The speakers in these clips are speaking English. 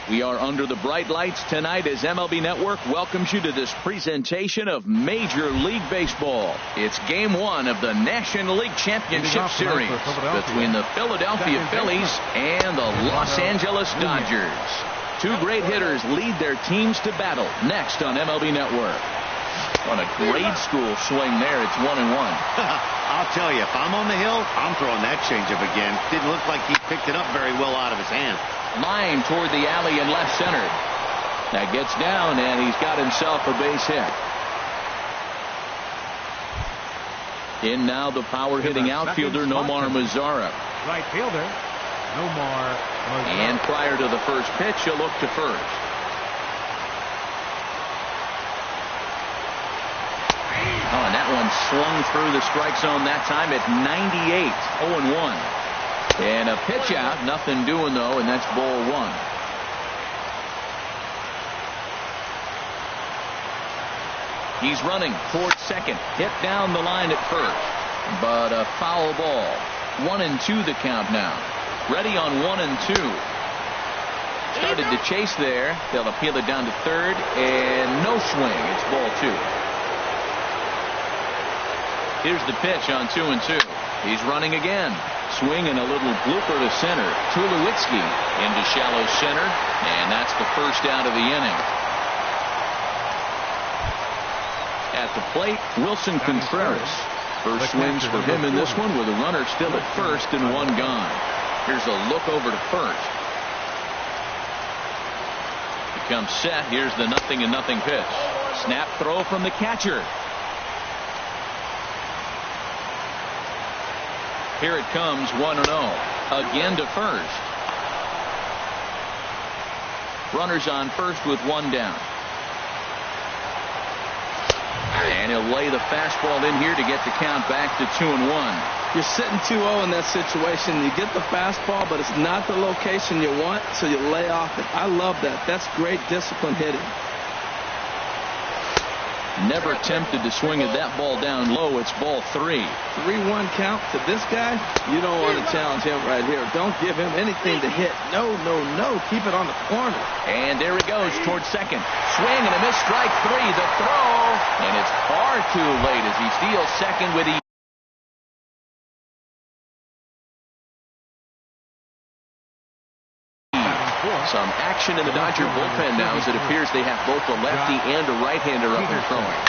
We are under the bright lights tonight as MLB Network welcomes you to this presentation of Major League Baseball. It's Game 1 of the National League Championship Series between the Philadelphia Phillies and the Los Angeles Dodgers. Two great hitters lead their teams to battle next on MLB Network. On a grade school swing there, it's 1-1. I'll tell you, if I'm on the hill, I'm throwing that changeup again. Didn't look like he picked it up very well out of his hand. Line toward the alley in left center. That gets down, and he's got himself a base hit. In now the power-hitting outfielder, Nomar Mazara. Right fielder, Nomar Mazara. And prior to the first pitch, he'll look to first. Oh, and that one swung through the strike zone that time at 98. 0-1. And a pitch out. Nothing doing, though, and that's ball one. He's running towards second. Hit down the line at first. But a foul ball. 1-2 the count now. Ready on 1-2. Started to chase there. They'll appeal it down to third. And no swing. It's ball two. Here's the pitch on 2-2. He's running again. Swing and a little blooper to center. Tulowitzki into shallow center. And that's the first out of the inning. At the plate, Wilson Contreras. First swings for him in this one with a runner still at first and one gone. Here's a look over to first. Becomes set. Here's the 0-0 pitch. Snap throw from the catcher. Here it comes, 1-0. Again to first. Runners on first with one down. And he'll lay the fastball in here to get the count back to 2-1. You're sitting 2-0 in that situation. You get the fastball, but it's not the location you want, so you lay off it. I love that. That's great discipline hitting. Never tempted to swing at that ball down low. It's ball 3. 3-1 count to this guy. You don't want to challenge him right here. Don't give him anything to hit. No. Keep it on the corner. And there he goes towards second. Swing and a miss, strike 3. The throw. And it's far too late as he steals second with the some action in the Dodger bullpen now as it appears they have both a lefty and a right-hander up and throwing.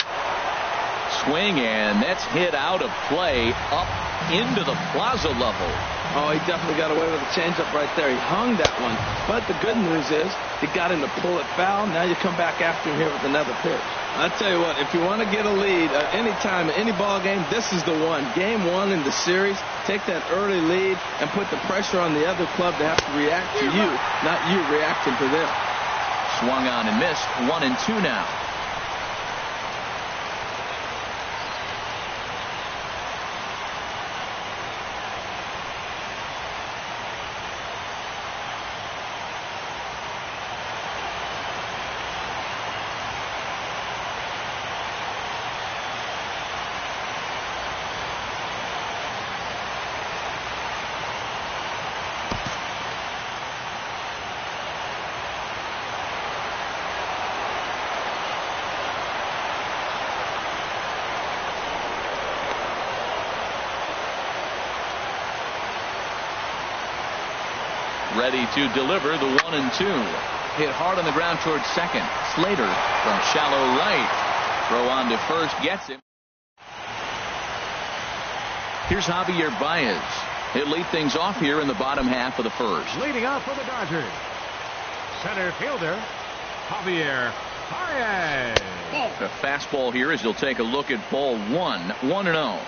Swing, and that's hit out of play up into the plaza level. Oh, he definitely got away with a changeup right there. He hung that one. But the good news is he got him to pull it foul. Now you come back after him here with another pitch. I tell you what, if you want to get a lead any time, any ball game, this is the one. Game 1 in the series, take that early lead and put the pressure on the other club to have to react to you, not you reacting to them. Swung on and missed. 1-2 now. Ready to deliver the 1-2. Hit hard on the ground towards second. Slater from shallow right. Throw on to first, gets him. Here's Javier Baez. He'll lead things off here in the bottom half of the first. Leading off for the Dodgers, center fielder Javier Baez. A fastball here as he'll take a look at ball 1. 1-0.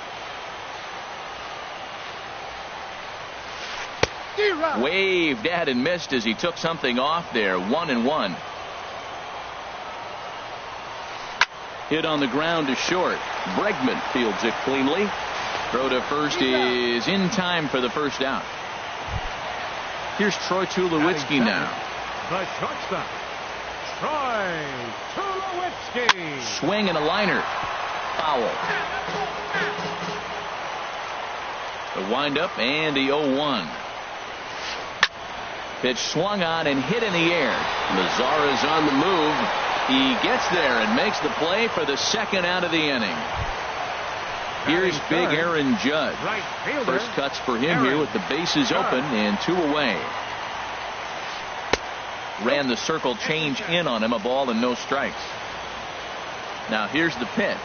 Waved at and missed as he took something off there. 1-1. Hit on the ground to short. Bregman fields it cleanly. Throw to first is in time for the first out. Here's Troy Tulowitzki now. The shortstop, Troy Tulowitzki. Swing and a liner. Foul. The windup and the 0-1. Pitch swung on and hit in the air. Mazara's on the move. He gets there and makes the play for the second out of the inning. Here's big Aaron Judge. First cuts for him here with the bases open and 2 away. Ran the circle change in on him, a ball and no strikes. Now here's the pitch.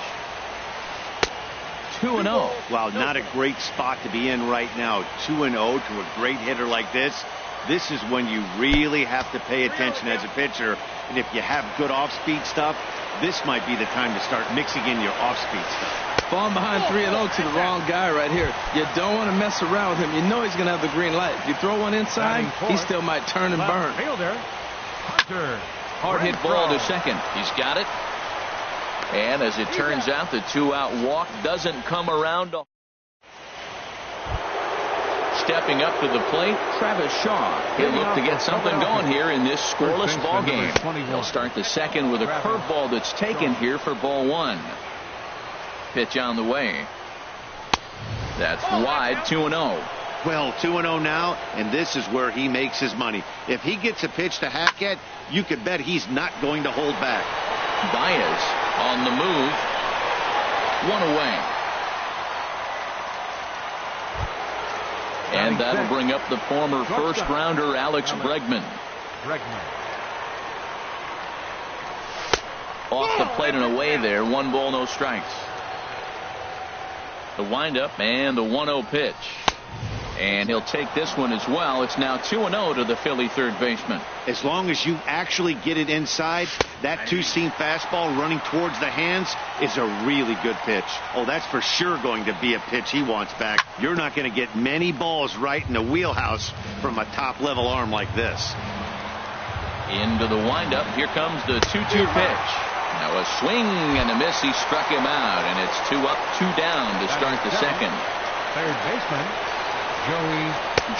2-0. Wow, not a great spot to be in right now. 2-0 to a great hitter like this. This is when you really have to pay attention as a pitcher. And if you have good off-speed stuff, this might be the time to start mixing in your off-speed stuff. Falling behind 3-0 to the wrong guy right here. You don't want to mess around with him. You know he's going to have the green light. If you throw one inside, he still might turn and burn. Hard hit ball to second. He's got it. And as it turns out, the 2-out walk doesn't come around. Stepping up to the plate, Travis Shaw. He'll look to get something going here in this scoreless ball game. He'll start the second with a curveball that's taken here for ball 1. Pitch on the way. That's wide. 2-0. Well, 2-0 now, and this is where he makes his money. If he gets a pitch to hack at, you could bet he's not going to hold back. Baez on the move. 1 away. And that'll bring up the former first-rounder Alex Bregman. Off the plate and away there. 1 ball, no strikes. The windup and the 1-0 pitch. And he'll take this one as well. It's now 2-0 to the Philly third baseman. As long as you actually get it inside, that two-seam fastball running towards the hands is a really good pitch. Oh, that's for sure going to be a pitch he wants back. You're not going to get many balls right in the wheelhouse from a top-level arm like this. Into the windup. Here comes the 2-2 pitch. Now a swing and a miss. He struck him out, and it's 2 up, 2 down to start the second. Third baseman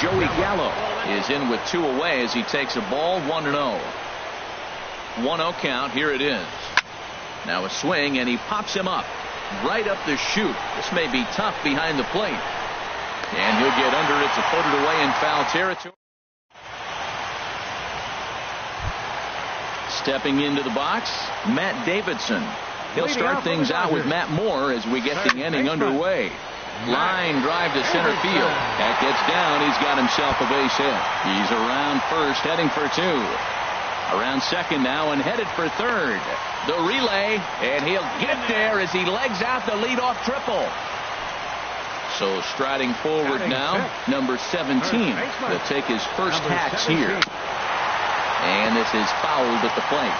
Joey Gallo is in with 2 away as he takes a ball. 1-0. 1-0 count. Here it is. Now a swing, and he pops him up right up the chute. This may be tough behind the plate, and he'll get under it to put it away in foul territory. Stepping into the box, Matt Davidson. He'll start things out with Matt Moore as we get the inning underway. Line drive to center field. That gets down. He's got himself a base hit. He's around first, heading for 2. Around second now and headed for third. The relay, and he'll get there as he legs out the leadoff triple. So striding forward now, number 17. He'll take his first hacks here. And this is fouled at the plate.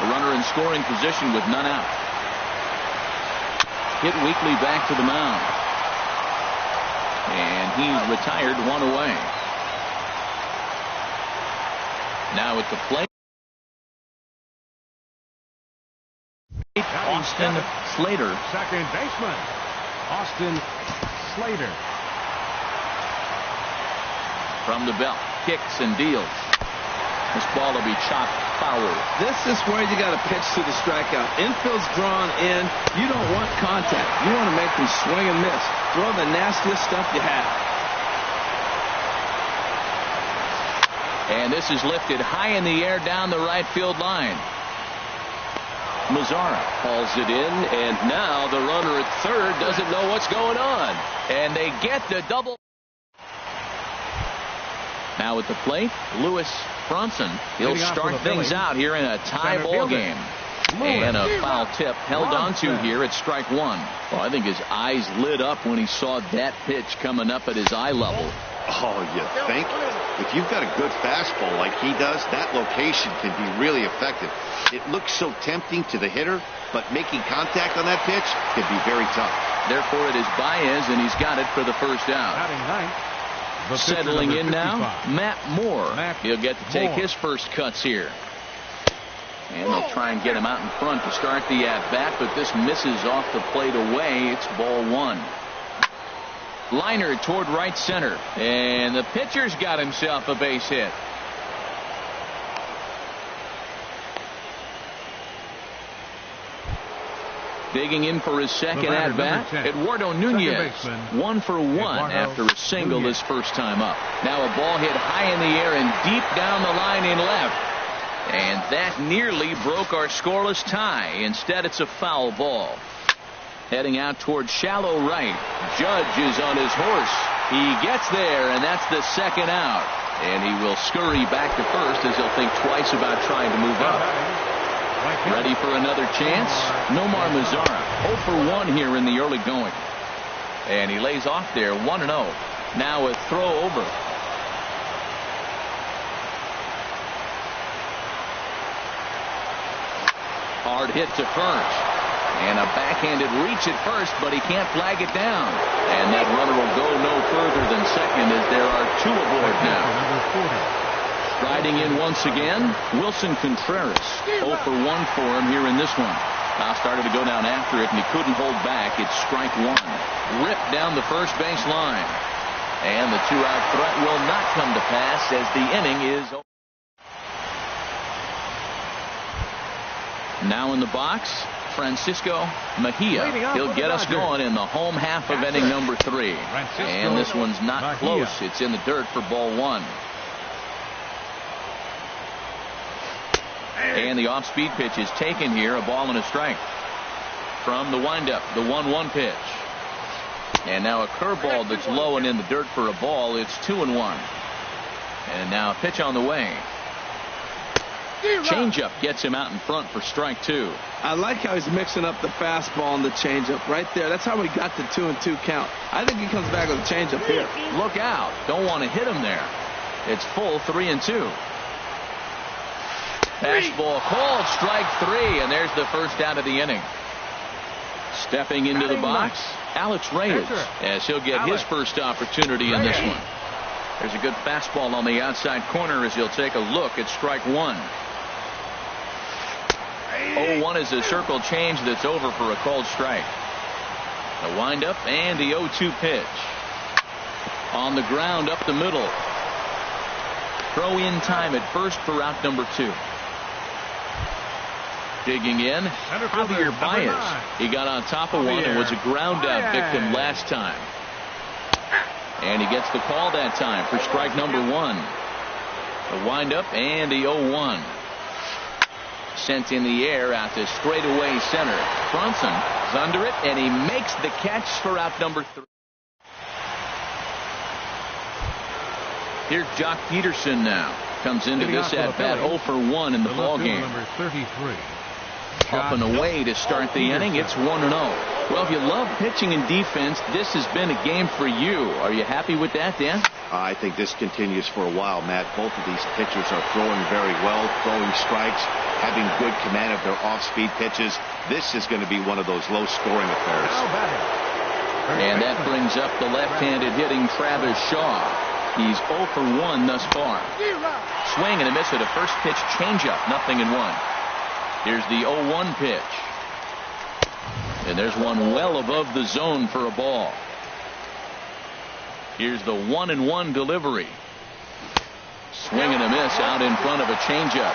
The runner in scoring position with none out. Hit weakly back to the mound. And he's retired. 1 away. Now at the plate, Austin Slater. Second baseman Austin Slater. From the belt, kicks and deals. This ball will be chopped foul. This is where you got to pitch to the strikeout. Infield's drawn in. You don't want contact. You want to make them swing and miss. Throw the nastiest stuff you have. And this is lifted high in the air down the right field line. Mazara hauls it in, and now the runner at third doesn't know what's going on. And they get the double. Now at the plate, Lewis Bronson. He'll start things out here in a tie ball game. And a foul tip held onto here at strike 1. Well, I think his eyes lit up when he saw that pitch coming up at his eye level. Oh, you think? If you've got a good fastball like he does, that location can be really effective. It looks so tempting to the hitter, but making contact on that pitch can be very tough. Therefore, it is Baez, and he's got it for the first out. Settling in now, Matt Moore. He'll get to take his first cuts here. And they'll try and get him out in front to start the at-bat, but this misses off the plate away. It's ball 1. Liner toward right center, and the pitcher's got himself a base hit. Digging in for his second at-bat, Eduardo Nunez. 1 for 1 after a single his first time up. Now a ball hit high in the air and deep down the line in left. And that nearly broke our scoreless tie. Instead, it's a foul ball. Heading out towards shallow right. Judge is on his horse. He gets there, and that's the second out. And he will scurry back to first as he'll think twice about trying to move up. Ready for another chance? Nomar Mazara, 0 for 1 here in the early going. And he lays off there, 1-0. Now a throw over. Hard hit to first. And a backhanded reach at first, but he can't flag it down. And that runner will go no further than second as there are 2 aboard now. Striding in once again, Wilson Contreras. 0 for 1 for him here in this one. Now started to go down after it, and he couldn't hold back. It's strike 1. Ripped down the first base line. And the 2-out threat will not come to pass as the inning is over. Now in the box, Francisco Mejia. He'll get us going in the home half of inning number 3. And this one's not close. It's in the dirt for ball 1. And the off-speed pitch is taken here, a ball and a strike. From the windup, the 1-1 pitch. And now a curveball that's low and in the dirt for a ball. It's 2-1. And now a pitch on the way. Changeup gets him out in front for strike 2. I like how he's mixing up the fastball and the changeup right there. That's how he got the 2-2 count. I think he comes back with a changeup here. Look out. Don't want to hit him there. It's full 3-2. Fastball called, strike 3, and there's the first out of the inning. Stepping into the box, Alex Reyes, as he'll get his first opportunity in this one. There's a good fastball on the outside corner as he'll take a look at strike 1. 0-1 is a circle change that's over for a called strike. The windup and the 0-2 pitch. On the ground up the middle. Throw in time at first for out number 2. Digging in, Javier Baez. He got on top of one and was a ground out victim last time. And he gets the call that time for strike number 1. The windup and the 0-1. Sent in the air out to straightaway center. Bronson is under it, and he makes the catch for out number 3. Here's Jock Peterson now. Comes into this at bat 0 for 1 in the ball game. Number 33. Up and away to start the inning. It's 1-0. Well, if you love pitching and defense, this has been a game for you. Are you happy with that, Dan? I think this continues for a while, Matt. Both of these pitchers are throwing very well, throwing strikes, having good command of their off-speed pitches. This is going to be one of those low-scoring affairs. And that brings up the left-handed hitting Travis Shaw. He's 0 for 1 thus far. Swing and a miss at a first pitch changeup, 0-1. Here's the 0-1 pitch. And there's one well above the zone for a ball. Here's the 1-1 delivery. Swing and a miss out in front of a changeup.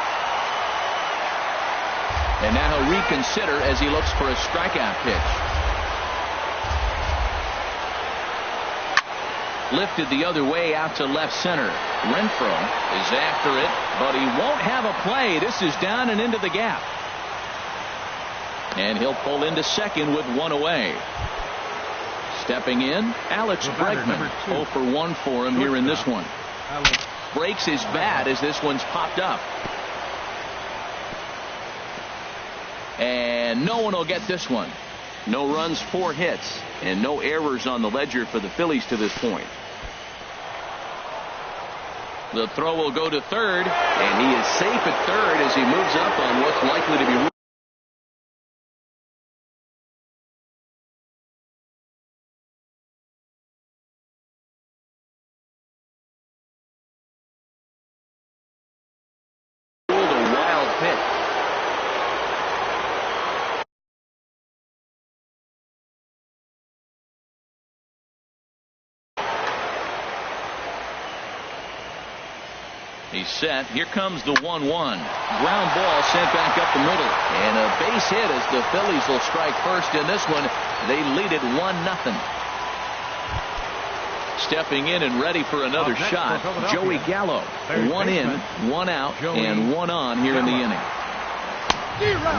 And now he'll reconsider as he looks for a strikeout pitch. Lifted the other way out to left center. Renfroe is after it, but he won't have a play. This is down and into the gap. And he'll pull into second with 1 away. Stepping in, Alex Bregman. 0 for 1 for him here in this one. Breaks his bat as this one's popped up. And no one will get this one. No runs, 4 hits, and no errors on the ledger for the Phillies to this point. The throw will go to third, and he is safe at third as he moves up on what's likely to be He's set. Here comes the 1-1. Ground ball sent back up the middle. And a base hit as the Phillies will strike first in this one. They lead it 1-0. Stepping in and ready for another shot, Joey Gallo. One in, one out, and one on here in the inning.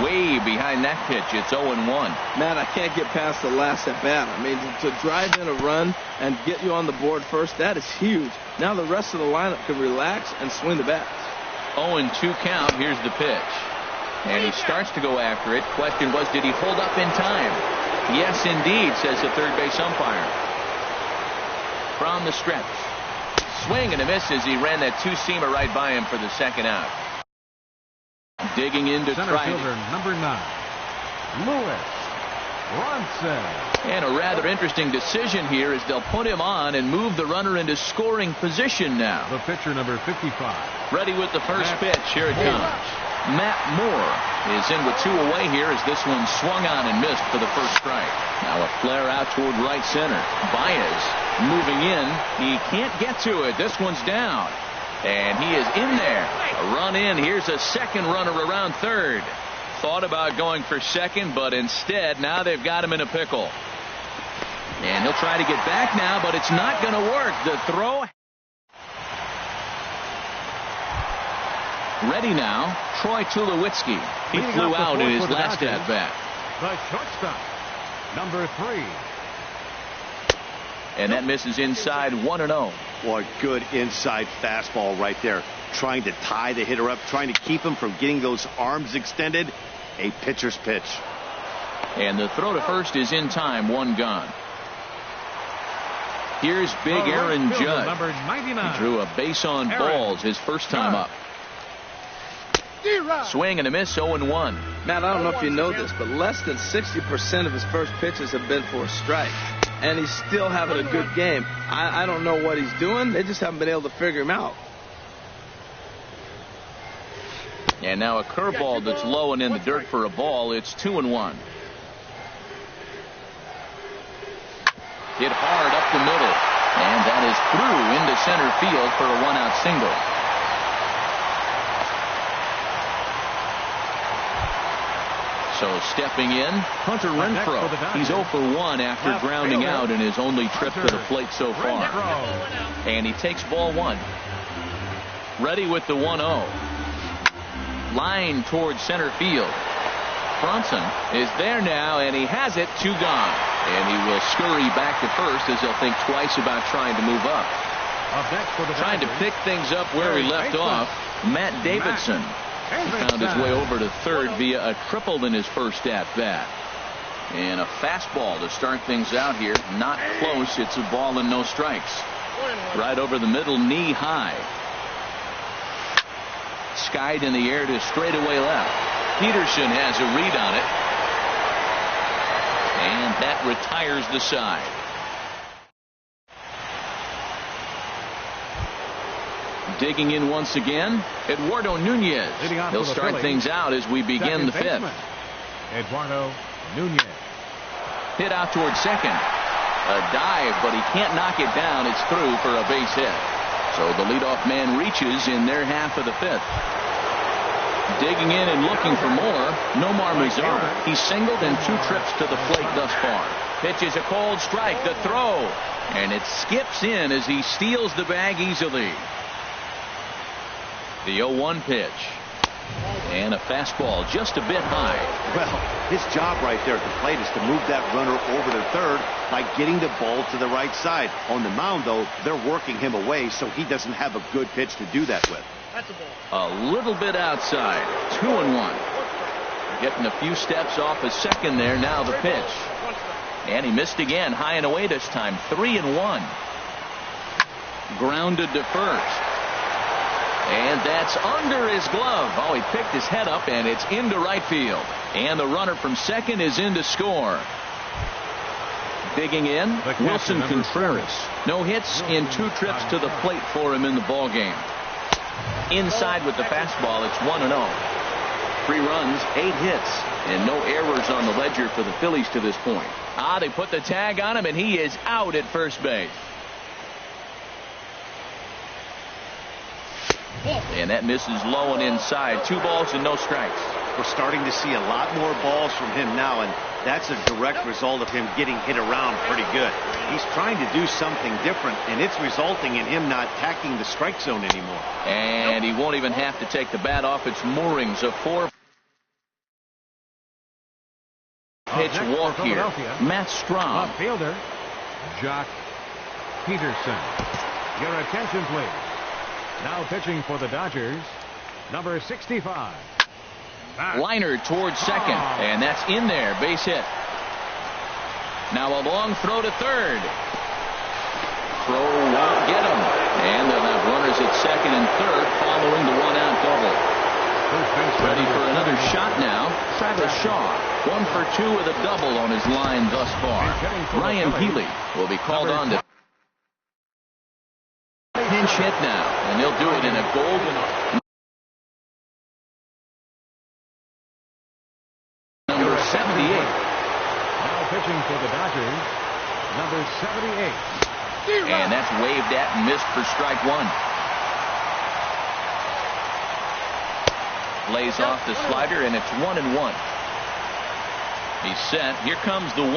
Way behind that pitch. It's 0-1. Man, I can't get past the last at bat. I mean, to drive in a run and get you on the board first, that is huge. Now the rest of the lineup can relax and swing the bats. 0-2 count. Here's the pitch. And he starts to go after it. Question was, did he hold up in time? Yes, indeed, says the third base umpire. From the stretch. Swing and a miss as he ran that two-seamer right by him for the second out. Digging into center fielder number 9, Lewis Bronson. And a rather interesting decision here as they'll put him on and move the runner into scoring position now. The pitcher number 55. Ready with the first pitch. Here it comes. Matt Moore is in with 2 away here as this one swung on and missed for the first strike. Now a flare out toward right center. Baez moving in. He can't get to it. This one's down. And he is in there. A run in. Here's a second runner around third. Thought about going for second, but instead now they've got him in a pickle. And he'll try to get back now, but it's not going to work. The throw. Ready now, Troy Tulowitzki. He flew out in his last at bat. The shortstop, number 3. And that misses inside 1-0. Boy, good inside fastball right there. Trying to tie the hitter up, trying to keep him from getting those arms extended. A pitcher's pitch. And the throw to first is in time, 1 gone. Here's big Aaron Judge. Number 99. He drew a base on balls his first time up. Swing and a miss, 0-1. Matt, I don't know if you know this, but less than 60% of his first pitches have been for a strike. And he's still having a good game. I don't know what he's doing. They just haven't been able to figure him out. And now a curveball that's low and in the dirt for a ball. It's 2-1. Hit hard up the middle. And that is through into center field for a 1-out single. So stepping in, Hunter Renfroe. He's 0 for 1 after grounding out in his only trip to the plate so far. And he takes ball 1. Ready with the 1-0. Line towards center field. Bronson is there now, and he has it. 2 gone. And he will scurry back to first as he'll think twice about trying to move up. Trying to pick things up where he left off. Matt Davidson. He found his way over to third via a triple in his first at bat. And a fastball to start things out here. Not close. It's a ball and no strikes. Right over the middle, knee high. Skied in the air to straightaway left. Peterson has a read on it. And that retires the side. Digging in once again, Eduardo Nunez. He'll start things out as we begin the 5th. Eduardo Nunez. Hit out towards second. A dive, but he can't knock it down. It's through for a base hit. So the leadoff man reaches in their half of the 5th. Digging in and looking for more, Nomar Mazara. He's singled in 2 trips to the plate thus far. Pitches a cold strike, the throw. And it skips in as he steals the bag easily. The 0-1 pitch. And a fastball just a bit high. Well, his job right there at the plate is to move that runner over to third by getting the ball to the right side. On the mound, though, they're working him away, so he doesn't have a good pitch to do that with. A little bit outside. 2-1. Getting a few steps off his second there. Now the pitch. And he missed again. High and away this time. 3-1. Grounded to first. And that's under his glove. Oh, he picked his head up, and it's into right field. And the runner from second is in to score. Digging in, Wilson Contreras. No hits in 2 trips to the plate for him in the ballgame. Inside with the fastball, it's 1-0. 3 runs, 8 hits, and no errors on the ledger for the Phillies to this point. They put the tag on him, and he is out at first base. And that misses low and inside. 2 balls and no strikes. We're starting to see a lot more balls from him now, and that's a direct result of him getting hit around pretty good. He's trying to do something different, and it's resulting in him not attacking the strike zone anymore. And he won't even have to take the bat off its moorings. A 4-pitch walk here. Matt Strom. Fielder, Jock Peterson. Your attention, please. Now pitching for the Dodgers, number 65. Liner towards second, and that's in there. Base hit. Now a long throw to third. Throw won't get him. And they'll have runners at second and third following the 1-out double. Ready for another shot now. Travis Shaw. 1 for 2 with a double on his line thus far. Ryan Healy will be called on to pinch hit now, and they'll do it in a golden number 78. Now pitching for the Dodgers, number 78. And that's waved at and missed for strike 1. Lays off the slider, and it's 1-1. He's set. Here comes the 1-1.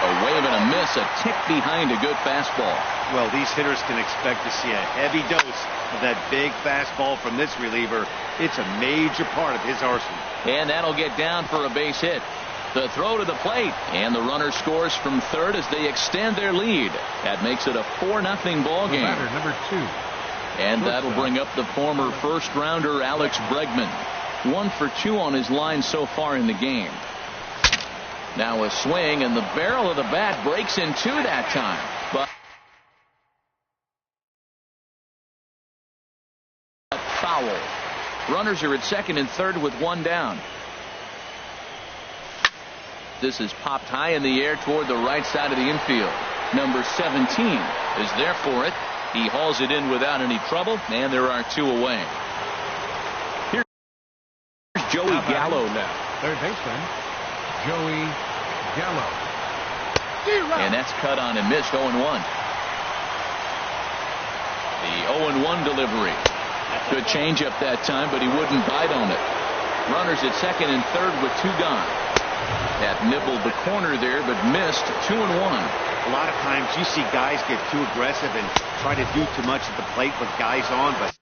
A wave and a miss, a tick behind a good fastball. Well, these hitters can expect to see a heavy dose of that big fastball from this reliever. It's a major part of his arsenal. And that'll get down for a base hit. The throw to the plate, and the runner scores from third as they extend their lead. That makes it a 4-0 ball game. Batter, number 2. And that'll bring up the former first-rounder Alex Bregman. 1 for 2 on his line so far in the game. Now a swing, and the barrel of the bat breaks in 2 that time. But foul. Runners are at second and third with 1 down. This is popped high in the air toward the right side of the infield. Number 17 is there for it. He hauls it in without any trouble, and there are 2 away. Here's Joey Gallo now. Third baseman, Joey Gallo. And that's cut on and missed. 0-1. The 0-1 delivery. Good changeup that time, but he wouldn't bite on it. Runners at second and third with 2 gone. That nibbled the corner there, but missed. 2-1. A lot of times you see guys get too aggressive and try to do too much at the plate with guys on, but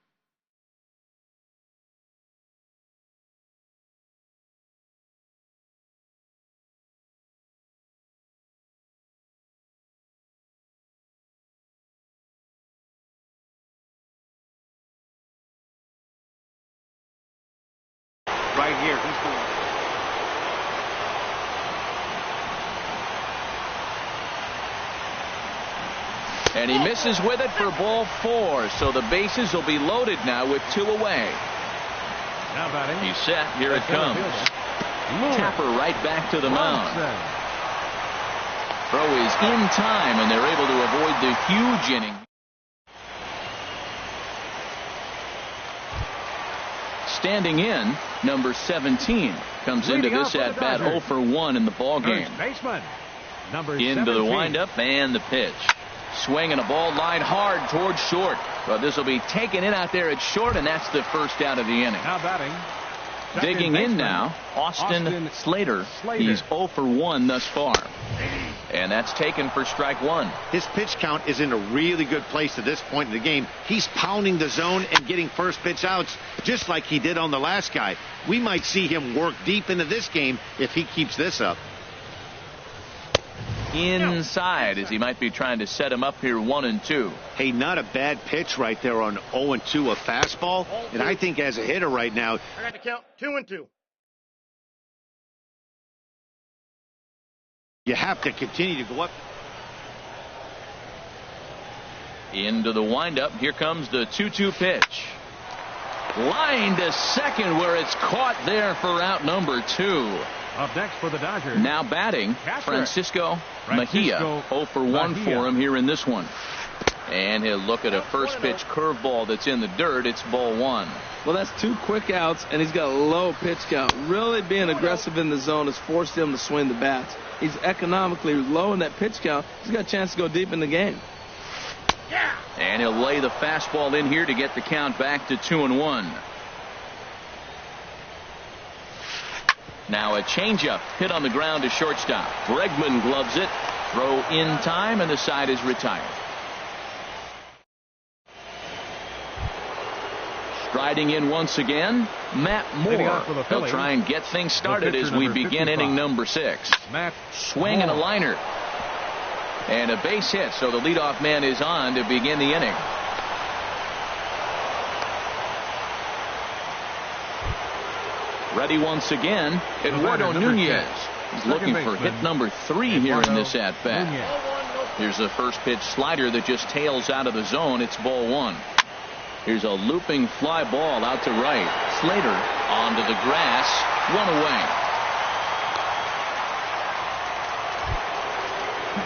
right here, he's going. And he misses with it for ball 4. So the bases will be loaded now with 2 away. Now batting. He's set. Here it comes. Tapper right back to the mound. Throw is in time, and they're able to avoid the huge inning. Standing in, number 17 comes into this at bat 0 for 1 in the ball game. Baseman, number into 17. the windup and the pitch. Swinging a ball line hard towards short. But this will be taken in out there at short, and that's the first out of the inning. Now batting. Digging in now, Austin Slater. He's 0 for 1 thus far. And that's taken for strike 1. His pitch count is in a really good place at this point in the game. He's pounding the zone and getting first pitch outs just like he did on the last guy. We might see him work deep into this game if he keeps this up. Inside, as he might be trying to set him up here 1-2. Hey, not a bad pitch right there on 0-2, a fastball. And I think as a hitter right now, I got to count 2-2. You have to continue to go up. Into the windup. Here comes the 2-2 pitch. Line to second, where it's caught there for out number 2. Up next for the Dodgers. Now batting, Francisco Mejia. 0 for 1 for him here in this one. And he'll look at a first pitch curveball that's in the dirt. It's ball 1. Well, that's 2 quick outs, and he's got a low pitch count. Really being aggressive in the zone has forced him to swing the bats. He's economically low in that pitch count. He's got a chance to go deep in the game. And he'll lay the fastball in here to get the count back to 2-1. Now a changeup hit on the ground to shortstop. Bregman gloves it. Throw in time, and the side is retired. Striding in once again, Matt Moore. He'll try and get things started as we begin inning number 6. Swing and a liner. And a base hit, so the leadoff man is on to begin the inning. Ready once again, Eduardo Nunez. He's looking for hit number 3 here in this at-bat. Here's the first pitch slider that just tails out of the zone. It's ball 1. Here's a looping fly ball out to right. Slater onto the grass. 1 away.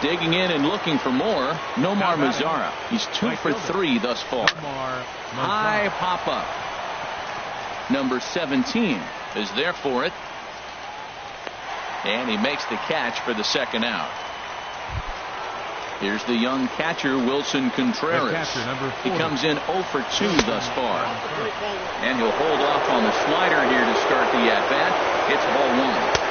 Digging in and looking for more, Nomar Mazara. He's 2 for 3 thus far. High pop up. Number 17 is there for it. And he makes the catch for the second out. Here's the young catcher, Wilson Contreras. He comes in 0 for 2 thus far. And he'll hold off on the slider here to start the at-bat. It's ball 1.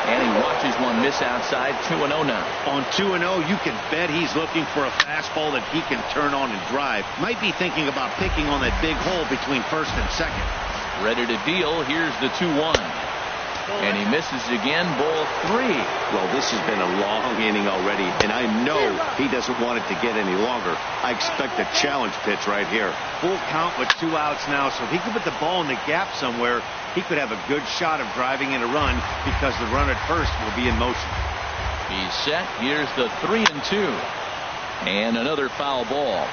And he watches one miss outside. 2-0 now. On 2-0, you can bet he's looking for a fastball that he can turn on and drive. Might be thinking about picking on that big hole between first and second. Ready to deal. Here's the 2-1. And he misses again. Ball 3. Well, this has been a long inning already, and I know he doesn't want it to get any longer. I expect a challenge pitch right here. Full count with 2 outs now, so if he could put the ball in the gap somewhere, he could have a good shot of driving in a run because the runner at first will be in motion. He's set. Here's the 3-2. And another foul ball.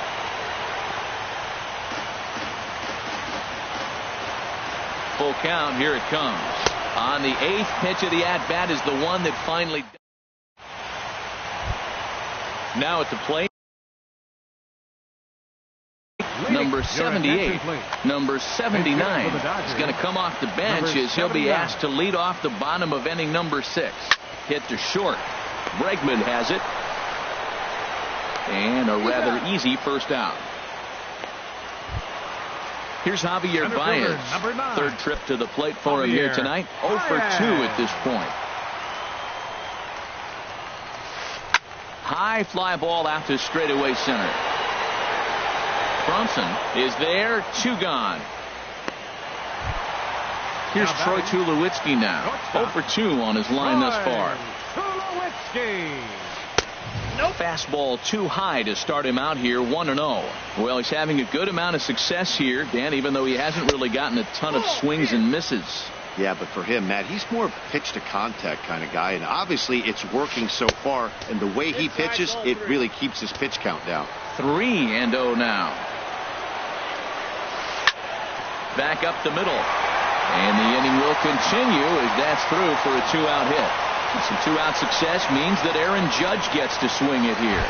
Full count. Here it comes. On the 8th pitch of the at-bat is the one that finally. Now at the plate. Number 78. Number 79 is going to come off the bench as he'll be asked to lead off the bottom of inning number 6. Hit to short. Bregman has it. And a rather easy first out. Here's Javier Baez. 3rd trip to the plate for him here tonight. 0 for 2 at this point. High fly ball out to straightaway center. Bronson is there. 2 gone. Here's Troy Tulowitzki now. 0 for 2 on his line thus far. Fastball too high to start him out here. 1-0. Well, he's having a good amount of success here, Dan, even though he hasn't really gotten a ton of swings and misses. Yeah, but for him, Matt, he's more pitch to contact kind of guy, and obviously it's working so far, and the way he pitches, it really keeps his pitch count down. 3-0 now. Back up the middle. And the inning will continue as that's through for a 2-out hit. Some 2-out success means that Aaron Judge gets to swing it here.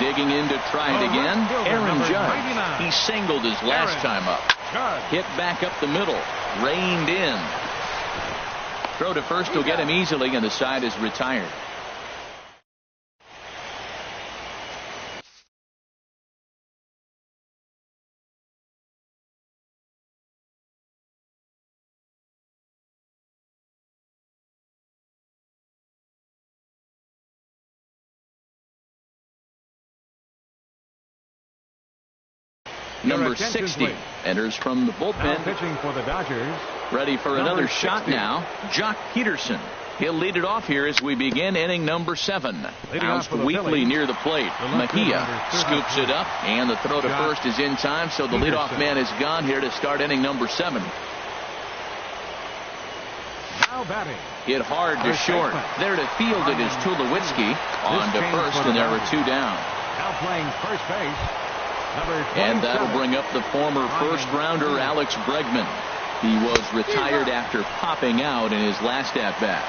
Digging in to try it again. Aaron Judge. He singled his last time up. Hit back up the middle. Reined in. Throw to first will get him easily, and the side is retired. Number 60 enters from the bullpen. Pitching for the Dodgers. Ready for another shot now. Jock Peterson. He'll lead it off here as we begin inning number 7. Bounced weakly near the plate. Mejia scoops it up, and the throw to first is in time, so the leadoff man is gone here to start inning number 7. Now batting. Hit hard to short. There to field it is Tulowitzki. On to first, and there are 2 down. Now playing first base. And that'll bring up the former first-rounder Alex Bregman. He was retired after popping out in his last at-bat.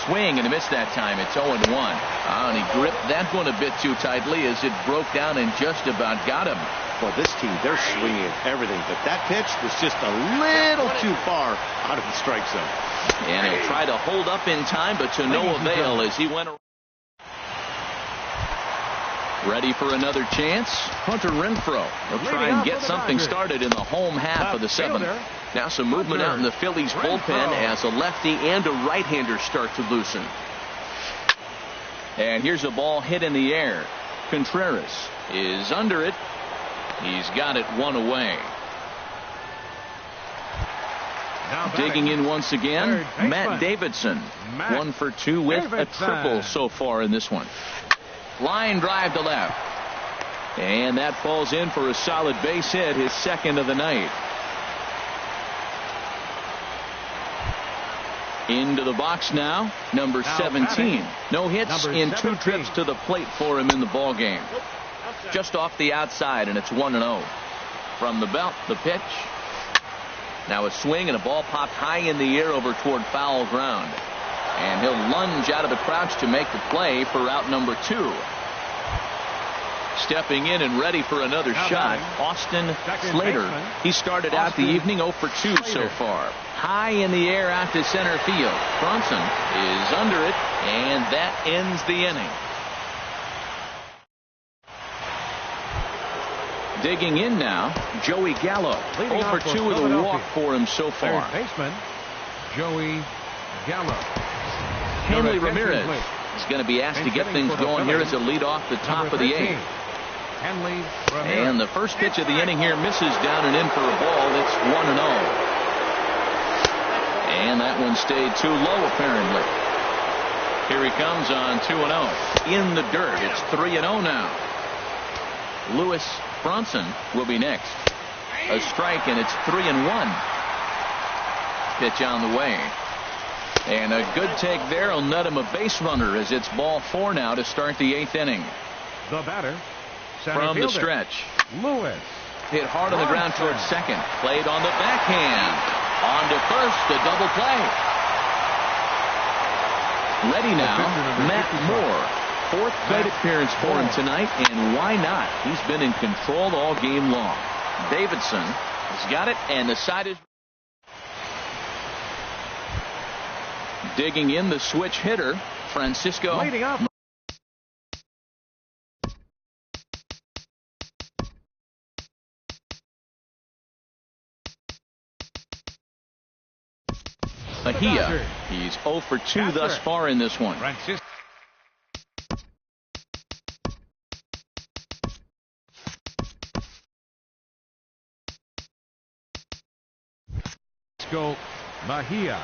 Swing and a miss that time. It's 0-1. And he gripped that one a bit too tightly as it broke down and just about got him. Well, this team, they're swinging at everything, but that pitch was just a little too far out of the strike zone. And he'll try to hold up in time, but to no avail as he went around. Ready for another chance? Hunter Renfroe will try and get something started in the home half of the seventh. Now some movement out in the Phillies bullpen as a lefty and a right-hander start to loosen. And here's a ball hit in the air. Contreras is under it. He's got it one away. Digging in once again, Matt Davidson. 1 for 2 with a triple so far in this one. Line drive to left. And that falls in for a solid base hit, his second of the night. Into the box now, number 17. No hits in 2 trips to the plate for him in the ball game. Just off the outside, and it's 1-0. From the belt, the pitch. Now a swing and a ball popped high in the air over toward foul ground. And he'll lunge out of the crouch to make the play for out number 2. Stepping in and ready for another shot, Austin Slater. He started out the evening 0 for 2 so far. High in the air out to center field. Bronson is under it, and that ends the inning. Digging in now, Joey Gallo. 0 for 2 with a walk for him so far. Third baseman, Joey Gallo. Hanley Ramirez is going to be asked to get things going here as a lead off the top of the 8th. And the first pitch of the inning here misses down and in for a ball. It's 1-0. And that one stayed too low apparently. Here he comes on 2-0. In the dirt. It's 3-0 now. Lewis Bronson will be next. A strike, and it's 3-1. Pitch on the way. And a good take there will net him a base runner as it's ball 4 now to start the 8th inning. The batter, from the stretch. Lewis. Hit hard on the ground towards second. Played on the backhand. On to first, a double play. Ready now, Matt Moore. 4th plate appearance for him tonight, and why not? He's been in control all game long. Davidson has got it, and the side is digging in the switch hitter, Francisco. Leading up. Mejia. He's 0 for 2 thus far in this one. Francisco Mejia.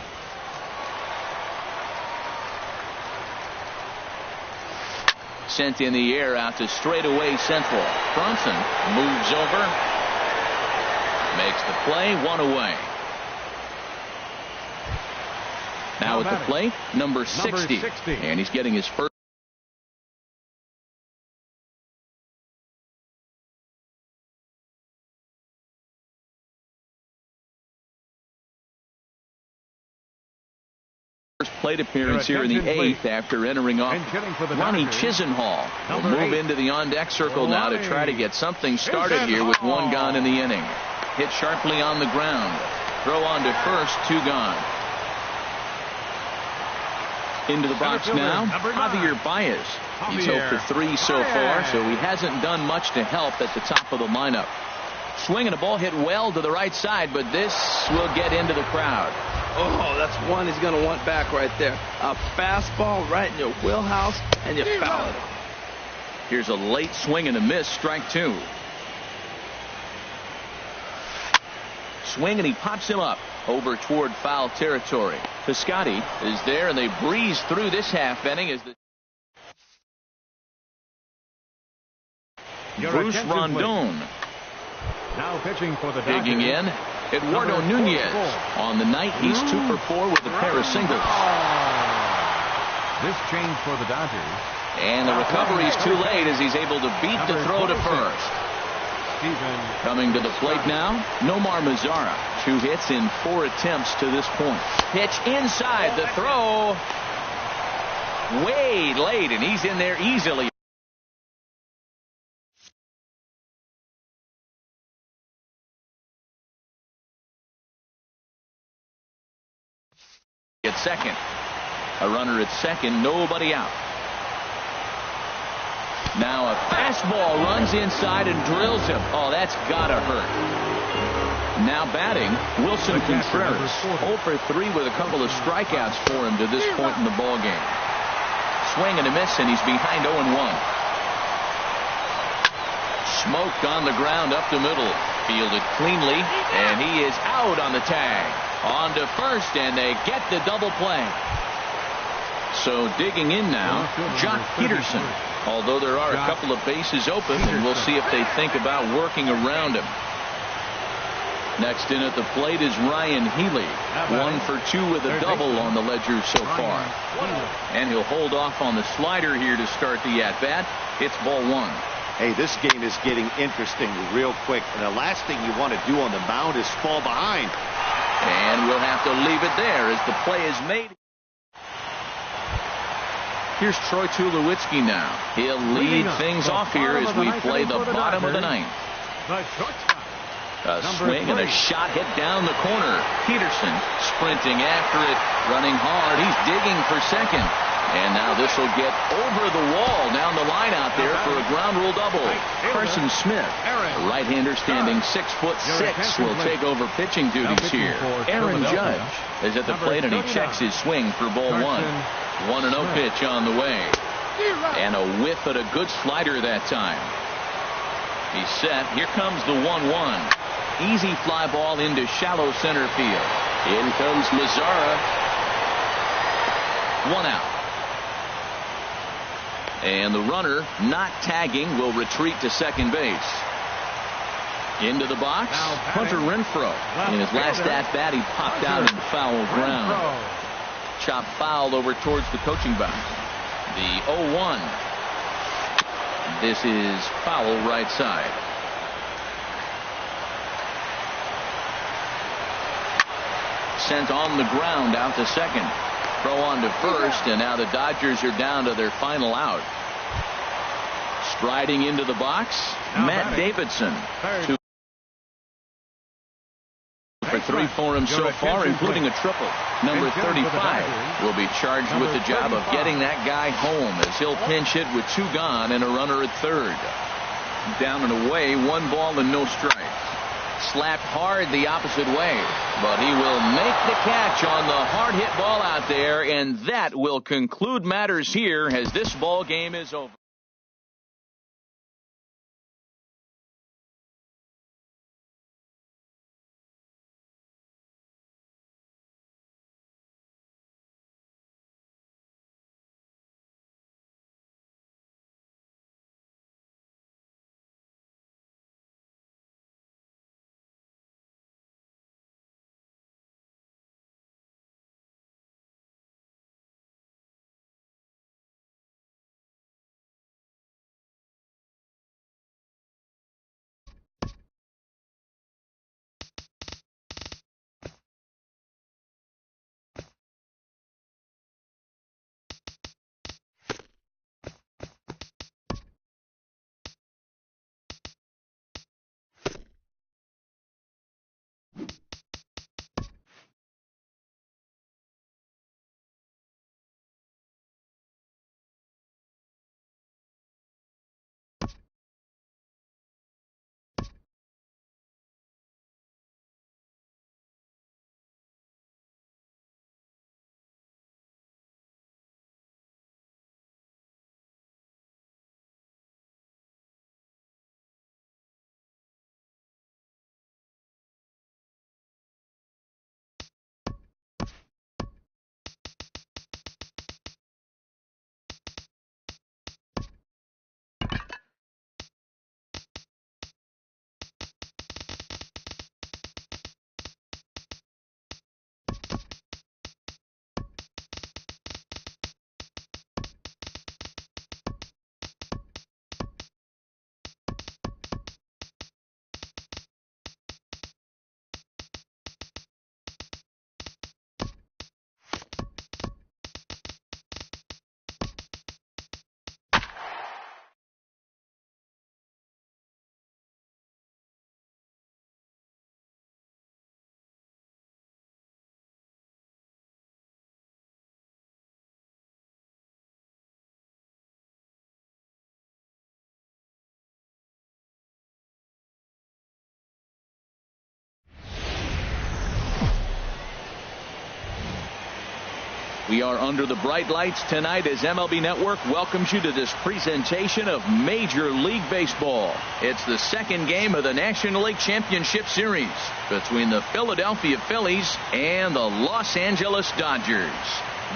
Sent in the air out to straightaway central. Bronson moves over. Makes the play, 1 away. Now at the plate, number 60. And he's getting his first. Plate appearance here in the 8th after entering off. Ronnie Chisenhall will move into the on-deck circle now to try to get something started here with 1 gone in the inning. Hit sharply on the ground. Throw on to first, 2 gone. Into the box now, Javier Baez. He's 0 for 3 so far, so he hasn't done much to help at the top of the lineup. Swinging a ball hit well to the right side, but this will get into the crowd. Oh, that's one he's going to want back right there. A fastball right in your wheelhouse, and you foul it. Here's a late swing and a miss, strike 2. Swing, and he pops him up over toward foul territory. Piscotty is there, and they breeze through this half inning as the Bruce Rondon. Now pitching for the digging in. Eduardo Nunez. On the night, he's 2 for 4 with a pair of singles. This change for the Dodgers. And the recovery is too late as he's able to beat the throw to first. Coming to the plate now, Nomar Mazara. 2 hits in 4 attempts to this point. Pitch inside, the throw way late, and he's in there easily. At second. A runner at second, nobody out. Now a fast fastball runs inside and drills him. Oh, that's gotta hurt. Now batting, Wilson Contreras. 0 for 3 with a couple of strikeouts for him to this point in the ballgame. Swing and a miss, and he's behind 0-1. Smoked on the ground up the middle. Fielded cleanly, and he is out on the tag. On to first, and they get the double play. So digging in now, Jock Peterson. Although there are a couple of bases open, and we'll see if they think about working around him. Next in at the plate is Ryan Healy. 1 for 2 with a double on the ledger so far. And he'll hold off on the slider here to start the at-bat. It's ball 1. Hey, this game is getting interesting real quick. And the last thing you want to do on the mound is fall behind. And we'll have to leave it there as the play is made. Here's Troy Tulowitzki now. He'll lead things off here as we play the bottom of the 9th. A swing and a shot hit down the corner. Peterson sprinting after it, running hard. He's digging for second. And now this will get over the wall down the line out there for a ground rule double. Carson Smith, a right-hander standing 6'6", will take over pitching duties here. Aaron Judge is at the plate and he checks his swing for ball 1. 1-0 pitch on the way. And a whiff at a good slider that time. He's set. Here comes the 1-1. Easy fly ball into shallow center field. In comes Mazzara. 1 out. And the runner, not tagging, will retreat to second base. Into the box, Hunter Renfroe. In his last at-bat, he popped out into foul ground. Chopped foul over towards the coaching box. The 0-1. This is foul right side. Sent on the ground out to second. Throw on to first, and now the Dodgers are down to their final out. Striding into the box, Matt Davidson. 2 for 3 for him so far, including a triple. Number 35 will be charged with the job of getting that guy home as he'll pinch hit with 2 gone and a runner at third. Down and away, 1 ball and no strikes. Slapped hard the opposite way, but he will make the catch on the hard hit ball out there, and that will conclude matters here as this ball game is over. We are under the bright lights tonight as MLB Network welcomes you to this presentation of Major League Baseball. It's the second game of the National League Championship Series between the Philadelphia Phillies and the Los Angeles Dodgers.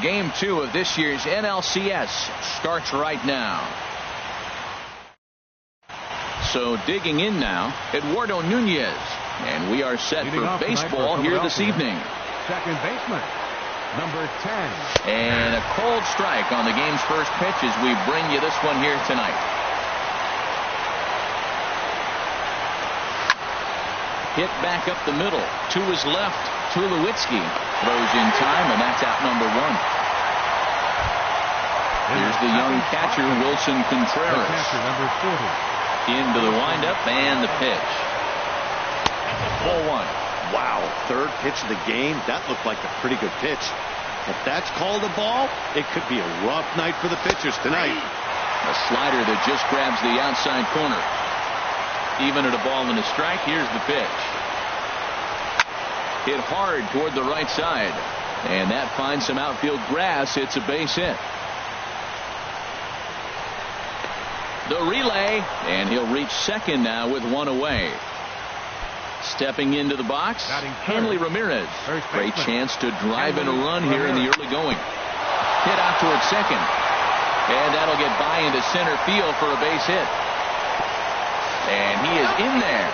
Game 2 of this year's NLCS starts right now. So digging in now, Eduardo Nunez. And we are set for baseball here this evening. Second baseman, number 10. And a cold strike on the game's first pitch as we bring you this one here tonight. Hit back up the middle. To his left, Tulowitzki throws in time, and that's out number 1. Here's the young catcher, Wilson Contreras. Catcher, number 40. Into the windup and the pitch. Ball 1. Wow, third pitch of the game. That looked like a pretty good pitch. If that's called a ball, it could be a rough night for the pitchers tonight. A slider that just grabs the outside corner. Even at a ball and a strike, here's the pitch. Hit hard toward the right side. And that finds some outfield grass. It's a base hit. The relay, and he'll reach second now with 1 away. Stepping into the box, Hanley Ramirez. Great chance to drive in a run here in the early going. Hit out towards second. And that'll get by into center field for a base hit. And he is in there.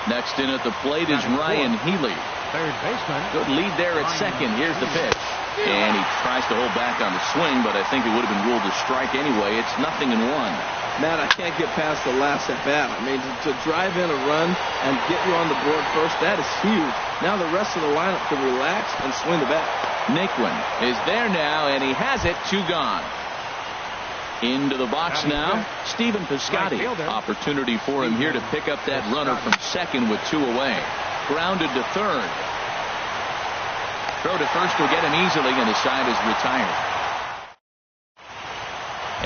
Next in at the plate is Ryan Healy. Third baseman. Good lead there at second. Here's the pitch. And he tries to hold back on the swing, but I think it would have been ruled a strike anyway. It's 0-1. Matt, I can't get past the last at bat. I mean, to drive in a run and get you on the board first, that is huge. Now the rest of the lineup can relax and swing the bat. Naquin is there now, and he has it. 2 gone. Into the box now, Stephen Piscotty. Opportunity for him here to pick up that runner from second with 2 away. Grounded to third. Throw to first will get him easily, and the side is retired.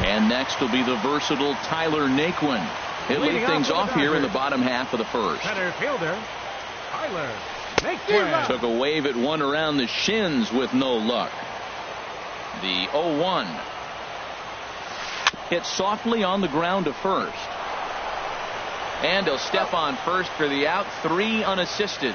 And next will be the versatile Tyler Naquin. He'll lead things off here in the bottom half of the first. Center fielder, Tyler Naquin. Took a wave at one around the shins with no luck. The 0-1. Hit softly on the ground to first. And he'll step on first for the out. 3 unassisted.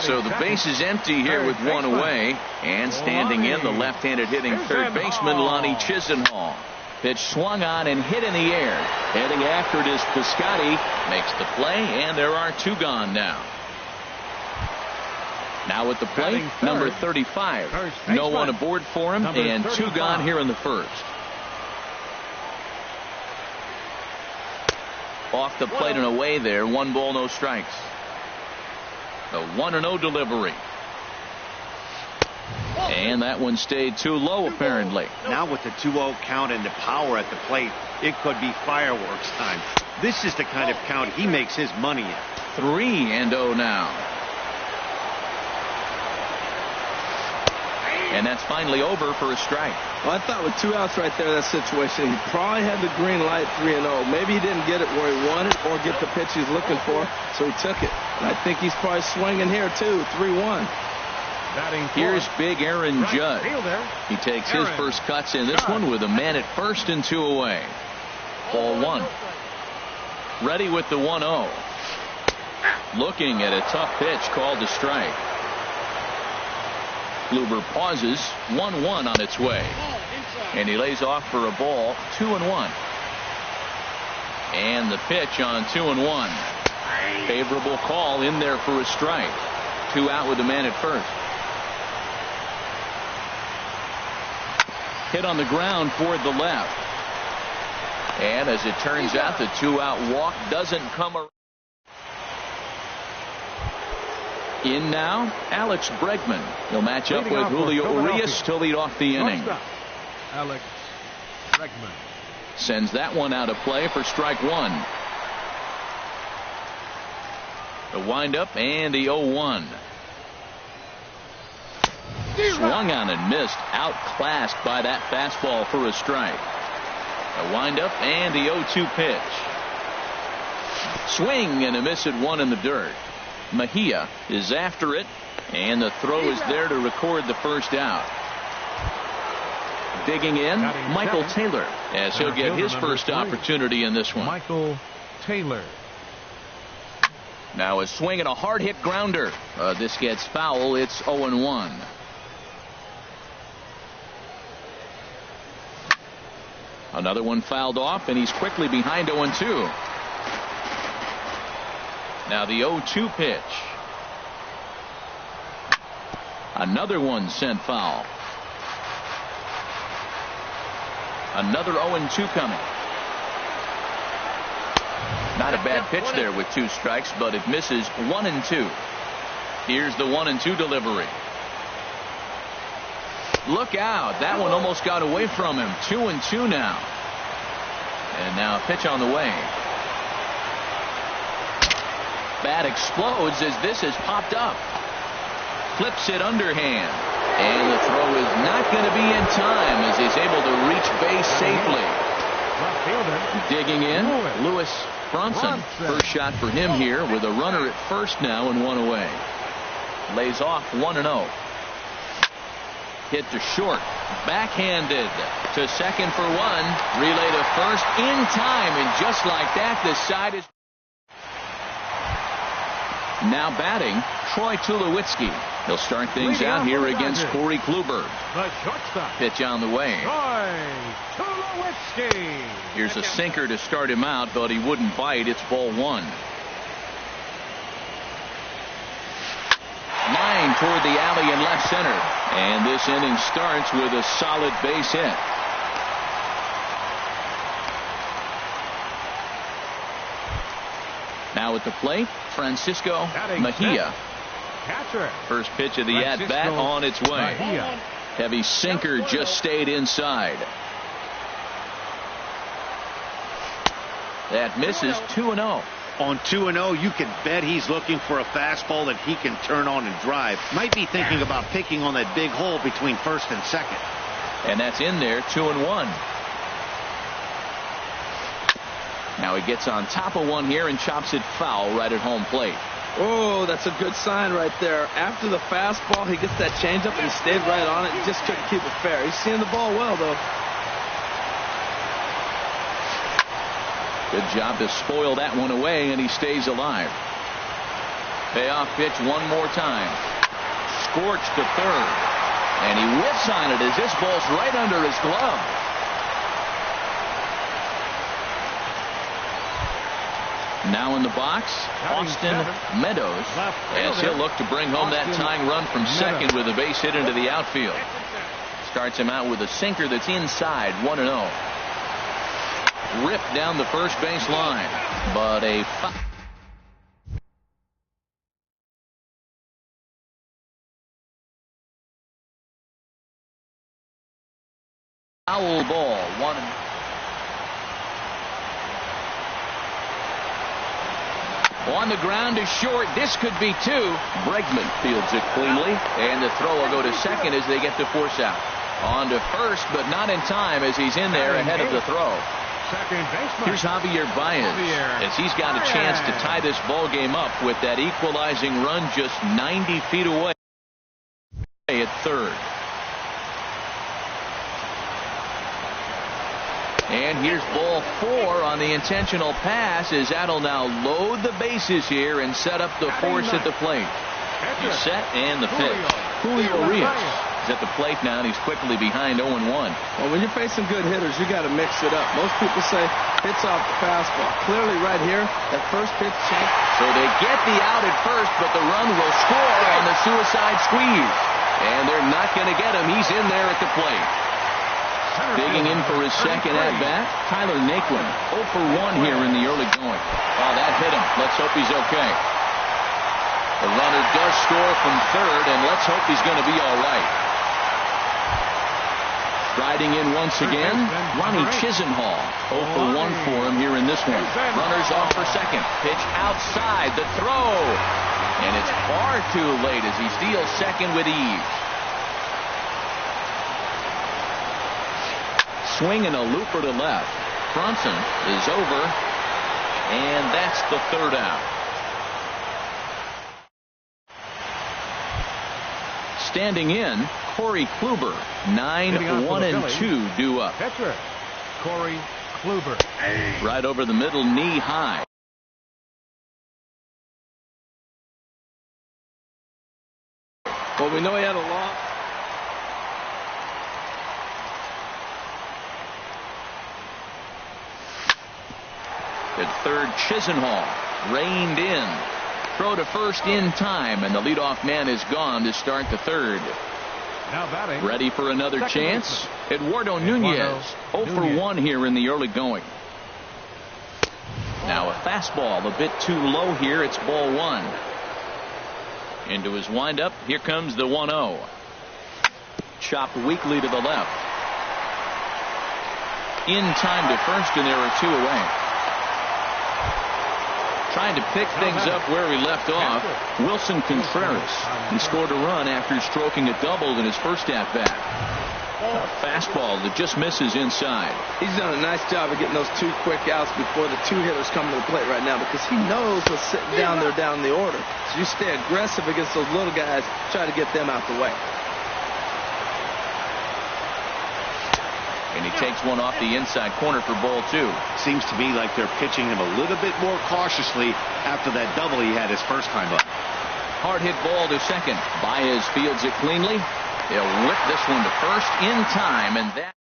So the base is empty here with 1 away. And standing in, the left-handed hitting third baseman, Lonnie Chisenhall. Pitch swung on and hit in the air. Heading after it is Piscotty. Makes the play, and there are 2 gone now. Now at the plate, number 35. No one aboard for him, and 2 gone here in the first. Off the plate and away there. 1 ball, no strikes. The 1-0 delivery. And that one stayed too low, apparently. Now with the 2-0 count and the power at the plate, it could be fireworks time. This is the kind of count he makes his money in. 3-0 now. And that's finally over for a strike. Well, I thought with 2 outs right there, that situation, he probably had the green light 3-0. Maybe he didn't get it where he wanted or get the pitch he's looking for, so he took it. And I think he's probably swinging here, too. 3-1. Here's big Aaron Judd. He takes his first cuts in this one with a man at first and 2 away. Ball 1. Ready with the 1-0. Looking at a tough pitch called a strike. Kluber pauses. 1-1 on its way. And he lays off for a ball. 2-1. And the pitch on 2-1. Favorable call in there for a strike. 2 out with the man at first. Hit on the ground toward the left. And as it turns out, the 2-out walk doesn't come around. In now, Alex Bregman. He'll match up with Julio Urias to lead off the inning. Alex Bregman sends that one out of play for strike 1. The windup and the 0-1. Swung on and missed. Outclassed by that fastball for a strike. A windup and the 0-2 pitch. Swing and a miss at 1 in the dirt. Mejia is after it, and the throw is there to record the first out. Digging in, Michael Taylor, as he'll get his first opportunity in this one. Michael Taylor. Now a swing and a hard hit grounder. This gets foul. It's 0-1. Another one fouled off, and he's quickly behind 0-2. Now the 0-2 pitch. Another one sent foul. Another 0-2 coming. Not a bad pitch there with 2 strikes, but it misses 1-2. Here's the 1-2 delivery. Look out. That one almost got away from him. 2-2 now. And now a pitch on the way. Bat explodes as this has popped up. Flips it underhand. And the throw is not going to be in time as he's able to reach base safely. Digging in, Lewis Bronson. First shot for him here with a runner at first now and 1 away. Lays off 1-0. Hit to short. Backhanded to second for 1. Relay to first in time, and just like that, the side is now batting Troy Tulowitzki. He'll start things out here against Corey Kluber. The shortstop. Pitch on the way. Troy Tulowitzki. Here's a sinker to start him out, but he wouldn't bite. It's ball 1. Line toward the alley in left center. And this inning starts with a solid base hit. Now at the plate, Francisco Mejia. Catcher. First pitch of the at-bat on its way. Mejia. Heavy sinker just stayed inside. That misses 2-0. On 2-0, you can bet he's looking for a fastball that he can turn on and drive. Might be thinking about picking on that big hole between first and second. And that's in there, 2-1. Now he gets on top of one here and chops it foul right at home plate. Oh, that's a good sign right there. After the fastball, he gets that changeup and he stayed right on it. He just couldn't keep it fair. He's seeing the ball well, though. Good job to spoil that one away, and he stays alive. Payoff pitch one more time. Scorched to third. And he whiffs on it as this ball's right under his glove. Now in the box, Austin Meadows, as he'll look to bring home that tying run from second with a base hit into the outfield. Starts him out with a sinker that's inside, 1-0. Ripped down the first base line, but a foul ball. On the ground is short. This could be 2. Bregman fields it cleanly, and the throw will go to second as they get the force out. On to first, but not in time as he's in there ahead of the throw. Here's Javier Baez as he's got a chance to tie this ball game up with that equalizing run just 90 feet away at third. And here's ball 4 on the intentional pass as that'll now load the bases here and set up the force at the plate. He's set and the pitch. Julio Urias is at the plate now, and he's quickly behind 0-1. Well, when you're facing good hitters, you got to mix it up. Most people say hits off the fastball. Clearly right here, that first pitch change. So they get the out at first, but the run will score on the suicide squeeze. And they're not going to get him. He's in there at the plate. Digging in for his second at-bat, Tyler Naquin. 0 for 1 here in the early going. Oh, that hit him. Let's hope he's okay. The runner does score from third, and let's hope he's going to be all right. Riding in once again, Ronnie Chisenhall. 0 for 1 for him here in this one. Runners off for second. Pitch outside. The throw. And it's far too late as he steals second with ease. Swing and a looper to left. Bronson is over, and that's the third out. standing in, Corey Kluber. 9-1-2 due up. Pitcher, Corey Kluber. Right over the middle, knee high. Well, we know he had a long. At third, Chisenhall reined in. Throw to first in time, and the leadoff man is gone to start the third. Now batting. Ready for another chance? Eduardo Nunez. 0 for 1 here in the early going. Now a fastball a bit too low here. It's ball 1. Into his windup. Here comes the 1-0. Chopped weakly to the left. In time to first, and there are 2 away. Trying to pick things up where he left off, Wilson Contreras. He scored a run after stroking a double in his first at-bat. A fastball that just misses inside. He's done a nice job of getting those 2 quick outs before the 2 hitters come to the plate right now, because he knows what's sitting down there down the order. So you stay aggressive against those little guys, try to get them out the way. And he takes one off the inside corner for ball 2. Seems to me like they're pitching him a little bit more cautiously after that double he had his first time up. Hard hit ball to second. Baez fields it cleanly. They'll whip this one to first in time, and that.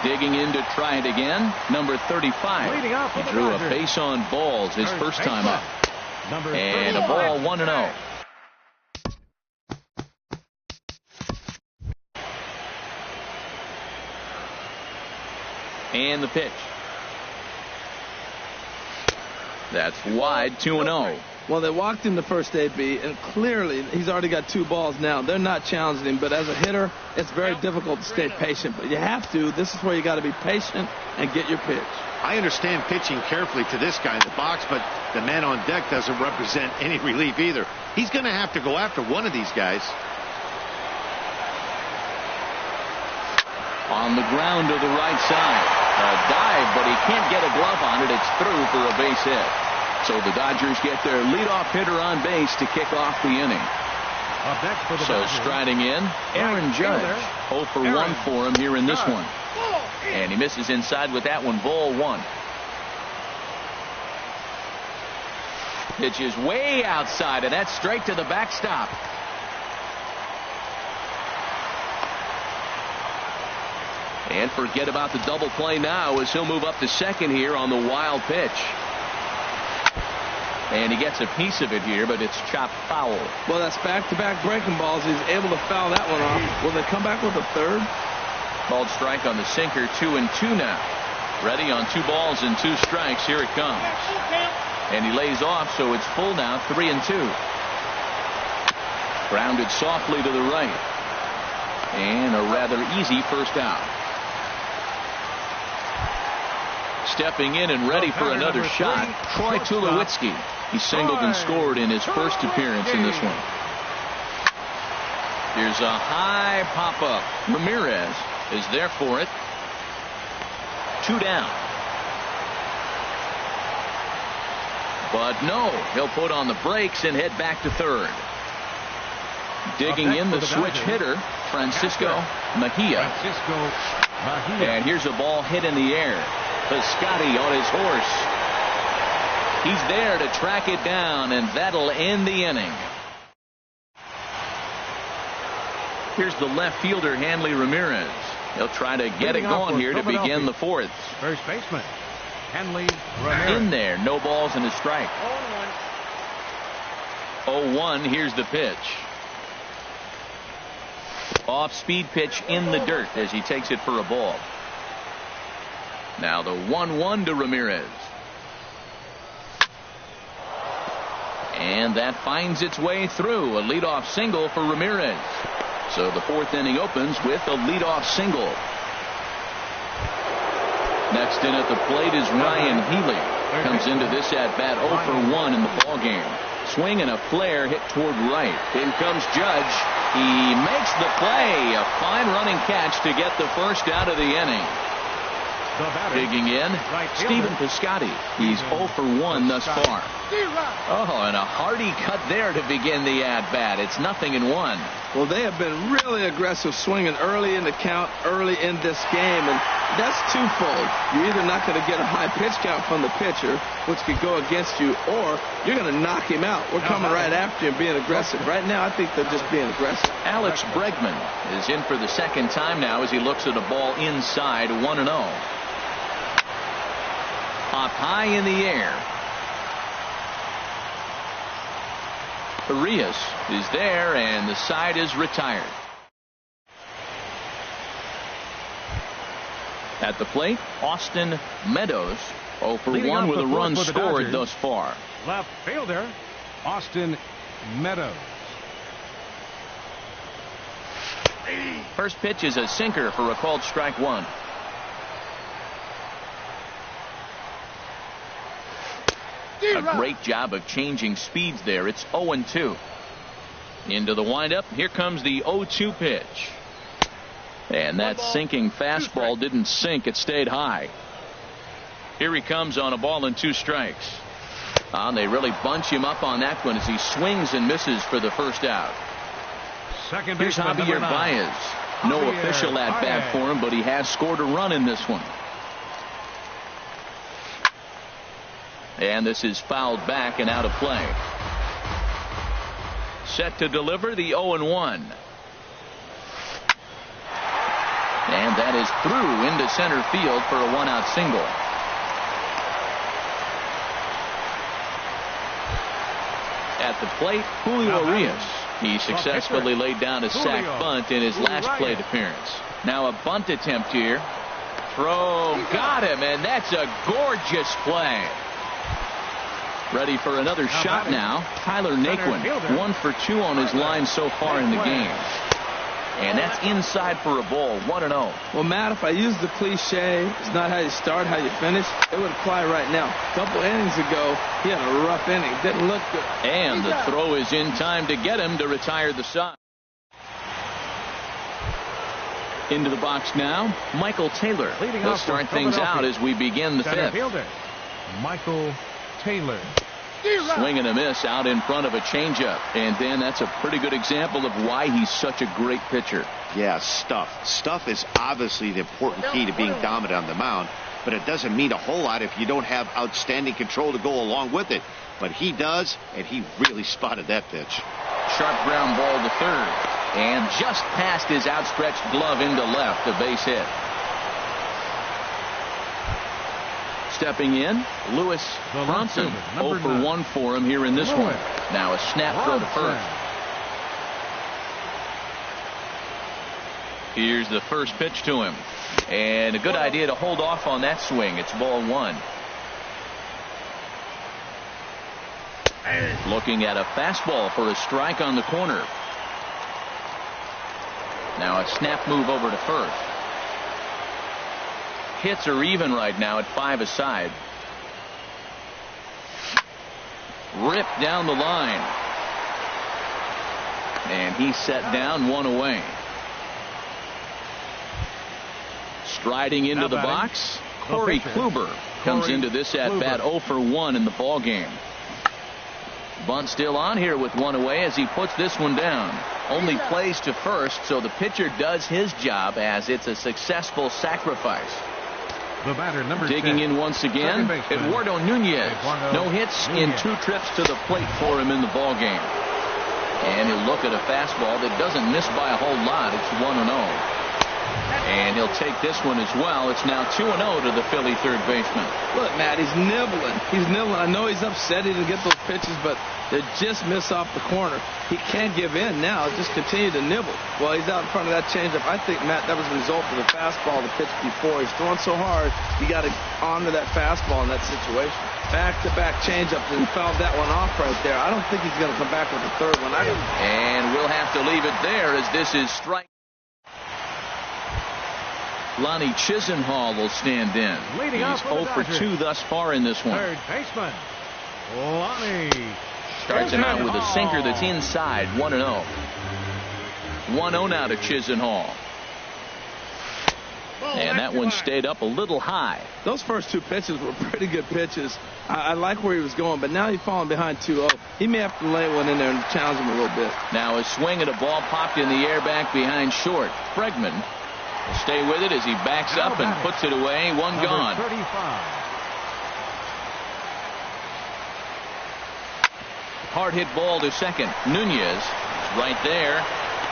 Digging in to try it again. Number 35. He drew a base on balls his first time up. And a ball 1-0. And the pitch. That's wide, 2-0. Well, they walked him the first AB, and clearly he's already got 2 balls now. They're not challenging him, but as a hitter, it's very difficult to stay patient. But you have to. This is where you got to be patient and get your pitch. I understand pitching carefully to this guy in the box, but the man on deck doesn't represent any relief either. He's going to have to go after one of these guys. On the ground to the right side. A dive, but he can't get a glove on it. It's through for a base hit. So the Dodgers get their leadoff hitter on base to kick off the inning. So striding in, Aaron Judge. 0 for 1 for him here in this one. And he misses inside with that one. Ball 1. Pitch is way outside, and that's straight to the backstop. And forget about the double play now as he'll move up to second here on the wild pitch. And he gets a piece of it here, but it's chopped foul. Well, that's back-to-back breaking balls. He's able to foul that one off. Will they come back with a third? Called strike on the sinker. 2-2 now. Ready on 2 balls and 2 strikes. Here it comes. And he lays off, so it's full now. 3-2. Grounded softly to the right. And a rather easy first out. Stepping in and ready for another shot, Troy Tulowitzki. He singled and scored in his first appearance in this one. Here's a high pop-up. Ramirez is there for it. 2 down. But no, he'll put on the brakes and head back to third. Digging in the switch hitter, Francisco Mejia. And here's a ball hit in the air. Piscotty on his horse. He's there to track it down, and that'll end the inning. Here's the left fielder, Hanley Ramirez. He'll try to get it going here to begin the 4th. First baseman, Hanley Ramirez. In there, no balls and a strike. 0-1, here's the pitch. Off-speed pitch in the dirt as he takes it for a ball. Now the 1-1 to Ramirez. And that finds its way through. A leadoff single for Ramirez. So the 4th inning opens with a leadoff single. Next in at the plate is Ryan Healy. Comes into this at-bat 0 for 1 in the ballgame. Swing and a flare hit toward right. In comes Judge. He makes the play. A fine running catch to get the first out of the inning. Digging in, Stephen Piscotty. He's 0 for 1 thus far. Oh, and a hearty cut there to begin the at-bat. It's 0-1. Well, they have been really aggressive swinging early in the count, early in this game, and that's twofold. You're either not going to get a high pitch count from the pitcher, which could go against you, or you're going to knock him out. We're coming right after you and being aggressive. Right now, I think they're just being aggressive. Alex Bregman is in for the second time now as he looks at a ball inside 1-0. Up high in the air. Arias is there, and the side is retired. At the plate, Austin Meadows, 0 for 1 with a run scored thus far. Left fielder, Austin Meadows. First pitch is a sinker for a called strike 1. A great job of changing speeds there. It's 0-2. Into the windup. Here comes the 0-2 pitch. And that sinking fastball didn't sink. It stayed high. Here he comes on a ball and 2 strikes. They really bunch him up on that one as he swings and misses for the first out. Here's Javier Baez. No official at bat for him, but he has scored a run in this one. And this is fouled back and out of play. Set to deliver the 0-1. And that is through into center field for a 1-out single. At the plate, Julio Arias. He successfully laid down a sac bunt in his last plate appearance. Now a bunt attempt here. Throw, got him, and that's a gorgeous play. Ready for another shot now. Tyler Naquin, 1 for 2 on his line so far in the game. And that's inside for a ball, 1-0. Well, Matt, if I use the cliche, it's not how you start, how you finish, it would apply right now. A couple innings ago, he had a rough inning. Didn't look good. And the throw is in time to get him to retire the side. Into the box now, Michael Taylor. He'll start things out as we begin the fifth. Michael Taylor. Swing and a miss out in front of a changeup. And Dan, that's a pretty good example of why he's such a great pitcher. Yeah, stuff. Stuff is obviously the important key to being dominant on the mound, but it doesn't mean a whole lot if you don't have outstanding control to go along with it. But he does, and he really spotted that pitch. Sharp ground ball to third. And just past his outstretched glove into left, a base hit. Stepping in, Lewis Bronson, 0 for 1 for him here in this one. Now a snap throw to first. Here's the first pitch to him. And a good idea to hold off on that swing. It's ball 1. Looking at a fastball for a strike on the corner. Now a snap move over to first. Hits are even right now at 5 aside. Ripped down the line. And he's set down, 1 away. Striding into the box, Corey Kluber comes into this at bat 0 for 1 in the ball game. Bunt still on here with 1 away as he puts this one down. Only plays to first, so the pitcher does his job as it's a successful sacrifice. The batter, number digging 10, in once again, Eduardo Nunez. No hits in 2 trips to the plate for him in the ball game. And he'll look at a fastball that doesn't miss by a whole lot. It's 1-0. And he'll take this one as well. It's now 2-0 to the Philly third baseman. Look, Matt, he's nibbling. He's nibbling. I know he's upset he didn't get those pitches, but they just miss off the corner. He can't give in now. Just continue to nibble. Well, he's out in front of that changeup. I think, Matt, that was a result of the fastball the pitch before. He's throwing so hard, you got to honor that fastball in that situation. Back-to-back changeup, and he fouled that one off right there. I don't think he's going to come back with the third one. And we'll have to leave it there as this is strike. Lonnie Chisenhall will stand in. He's 0 for 2 thus far in this one. Third baseman, Lonnie. Starts him out with a sinker that's inside, 1-0. 1-0 now to Chisenhall. And that one stayed up a little high. Those first two pitches were pretty good pitches. I like where he was going, but now he's falling behind 2-0. He may have to lay one in there and challenge him a little bit. Now a swing and a ball popped in the air back behind short. Bregman will stay with it as he backs up and puts it away. One gone. 35. Hard hit ball to second. Nunez is right there.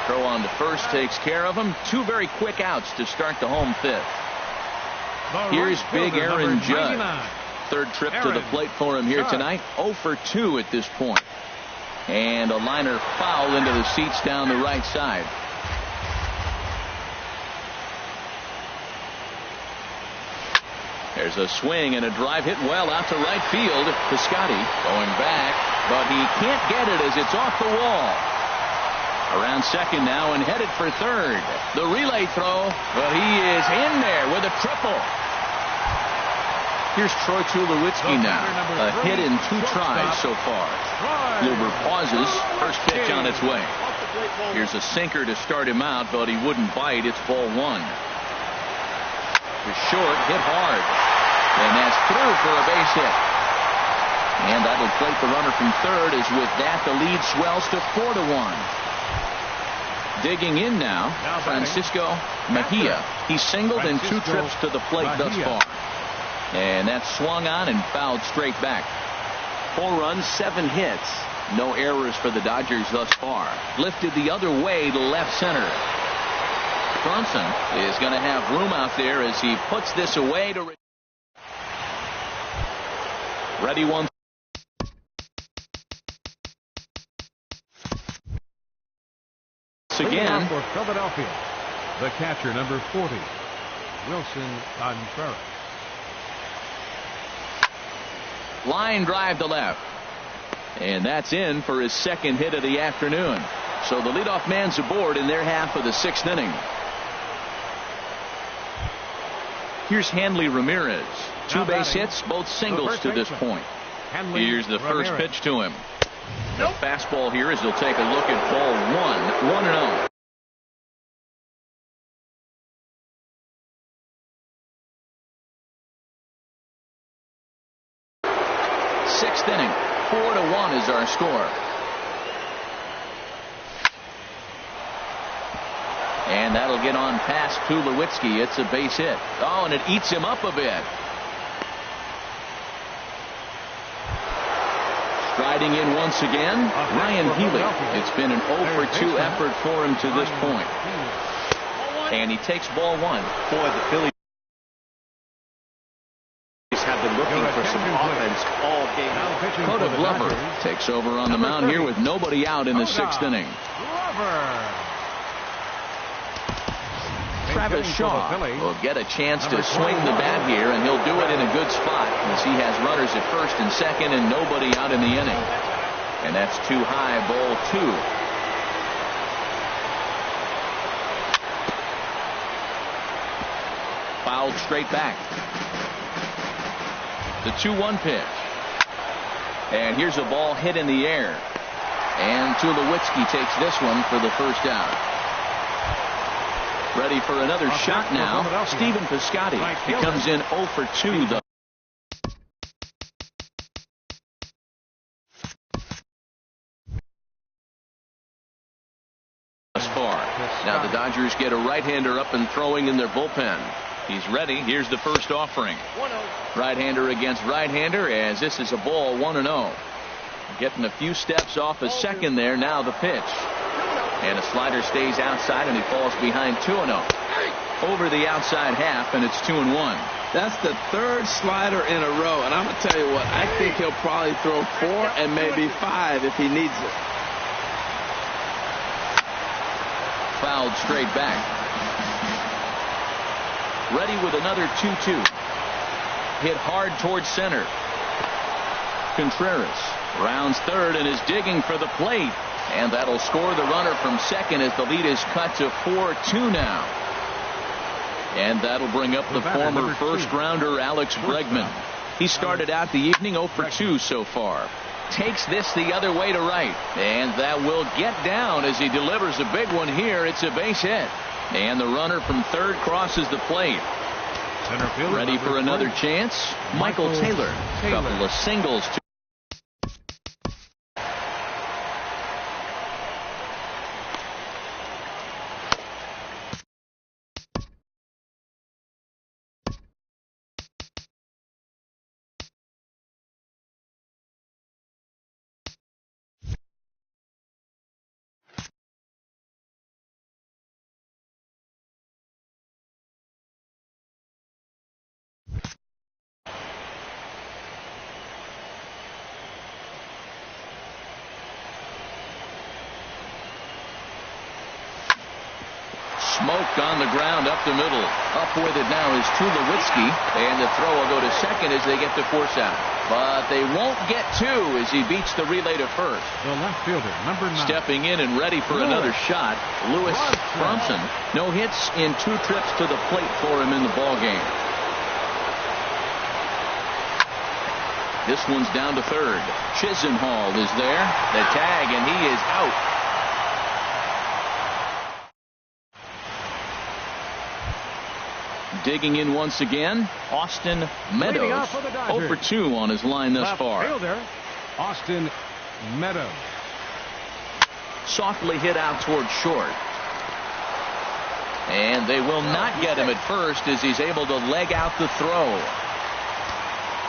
Throw on to first takes care of him. Two very quick outs to start the home fifth. Here's big Aaron Judge. Third trip to the plate for him here tonight. 0 for 2 at this point. And a liner foul into the seats down the right side. There's a swing and a drive hit well out to right field. Piscotty going back, but he can't get it as it's off the wall. Around second now and headed for third. The relay throw, but he is in there with a triple. Here's Troy Tulowitzki now. A hit in 2 tries so far. Kluber pauses. First pitch on its way. Here's a sinker to start him out, but he wouldn't bite. It's ball 1. To short, hit hard. And that's through for a base hit. And that'll plate the runner from third, as with that the lead swells to 4-1. Digging in now, Francisco Mejia. He singled in 2 trips to the plate thus far. And that's swung on and fouled straight back. 4 runs, 7 hits. No errors for the Dodgers thus far. Lifted the other way to left center. Bronson is going to have room out there as he puts this away to ready one. Again for Philadelphia, the catcher, number 40, Wilson Contreras. Line drive to left, and that's in for his second hit of the afternoon. So the leadoff man's aboard in their half of the 6th inning. Here's Hanley Ramirez. 2 base hits, both singles to this point. Here's the first pitch to him. The fastball here as he'll take a look at ball 1. 1-0. Sixth inning. 4-1 is our score. And that'll get on past Tulowitzki. It's a base hit. Oh, and it eats him up a bit. Striding in once again, Ryan Healy. It's been an 0 for 2 effort for him to this point. And he takes ball 1. Boy, the Phillies have been looking for some offense all game. Coda Glover takes over on the mound here with nobody out in the 6th inning. Travis Shaw will get a chance to swing the bat here, and he'll do it in a good spot as he has runners at first and second and nobody out in the inning. And that's too high, ball 2. Fouled straight back. The 2-1 pitch. And here's a ball hit in the air. And Tulowitzki takes this one for the first out. Ready for another shot now. Stephen Piscotty. He comes in 0 for 2 though. Thus far. Now the Dodgers get a right-hander up and throwing in their bullpen. He's ready. Here's the first offering. Right-hander against right-hander as this is a ball 1-0. Getting a few steps off a second there. Now the pitch. And a slider stays outside, and he falls behind 2-0. Over the outside half, and it's 2-1. That's the 3rd slider in a row, and I'm going to tell you what, I think he'll probably throw 4 and maybe 5 if he needs it. Fouled straight back. Ready with another 2-2. Hit hard towards center. Contreras rounds third and is digging for the plate. And that'll score the runner from second as the lead is cut to 4-2 now. And that'll bring up the former first-rounder Alex Bregman. He started out the evening 0 for 2 so far. Takes this the other way to right. And that will get down as he delivers a big one here. It's a base hit. And the runner from third crosses the plate. Center fielder Ready for another chance. Michael Taylor. Couple of singles. Smoked on the ground up the middle. Up with it now is Tulowitzki. And the throw will go to second as they get the force out. But they won't get two as he beats the relay to first. The left fielder, number 9. Stepping in and ready for another shot, Lewis Bronson. No hits in 2 trips to the plate for him in the ballgame. This one's down to third. Chisenhall is there. The tag, and he is out. Digging in once again, Austin Meadows. 0 for 2 on his line thus far. Fielder, Austin Meadows. Softly hit out toward short. And they will not get him at first as he's able to leg out the throw.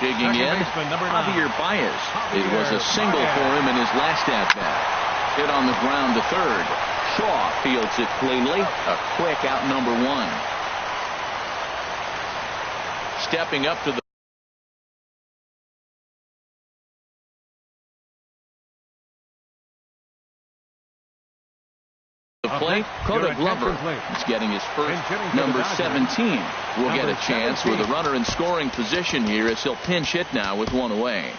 Digging in, Javier Baez. It was a single for him in his last at-bat. Hit on the ground to third. Shaw fields it cleanly. A quick out number 1. Stepping up to the plate, Coda Glover is getting his first. Number 17 will get a chance with a runner in scoring position here as he'll pinch hit now with 1 away.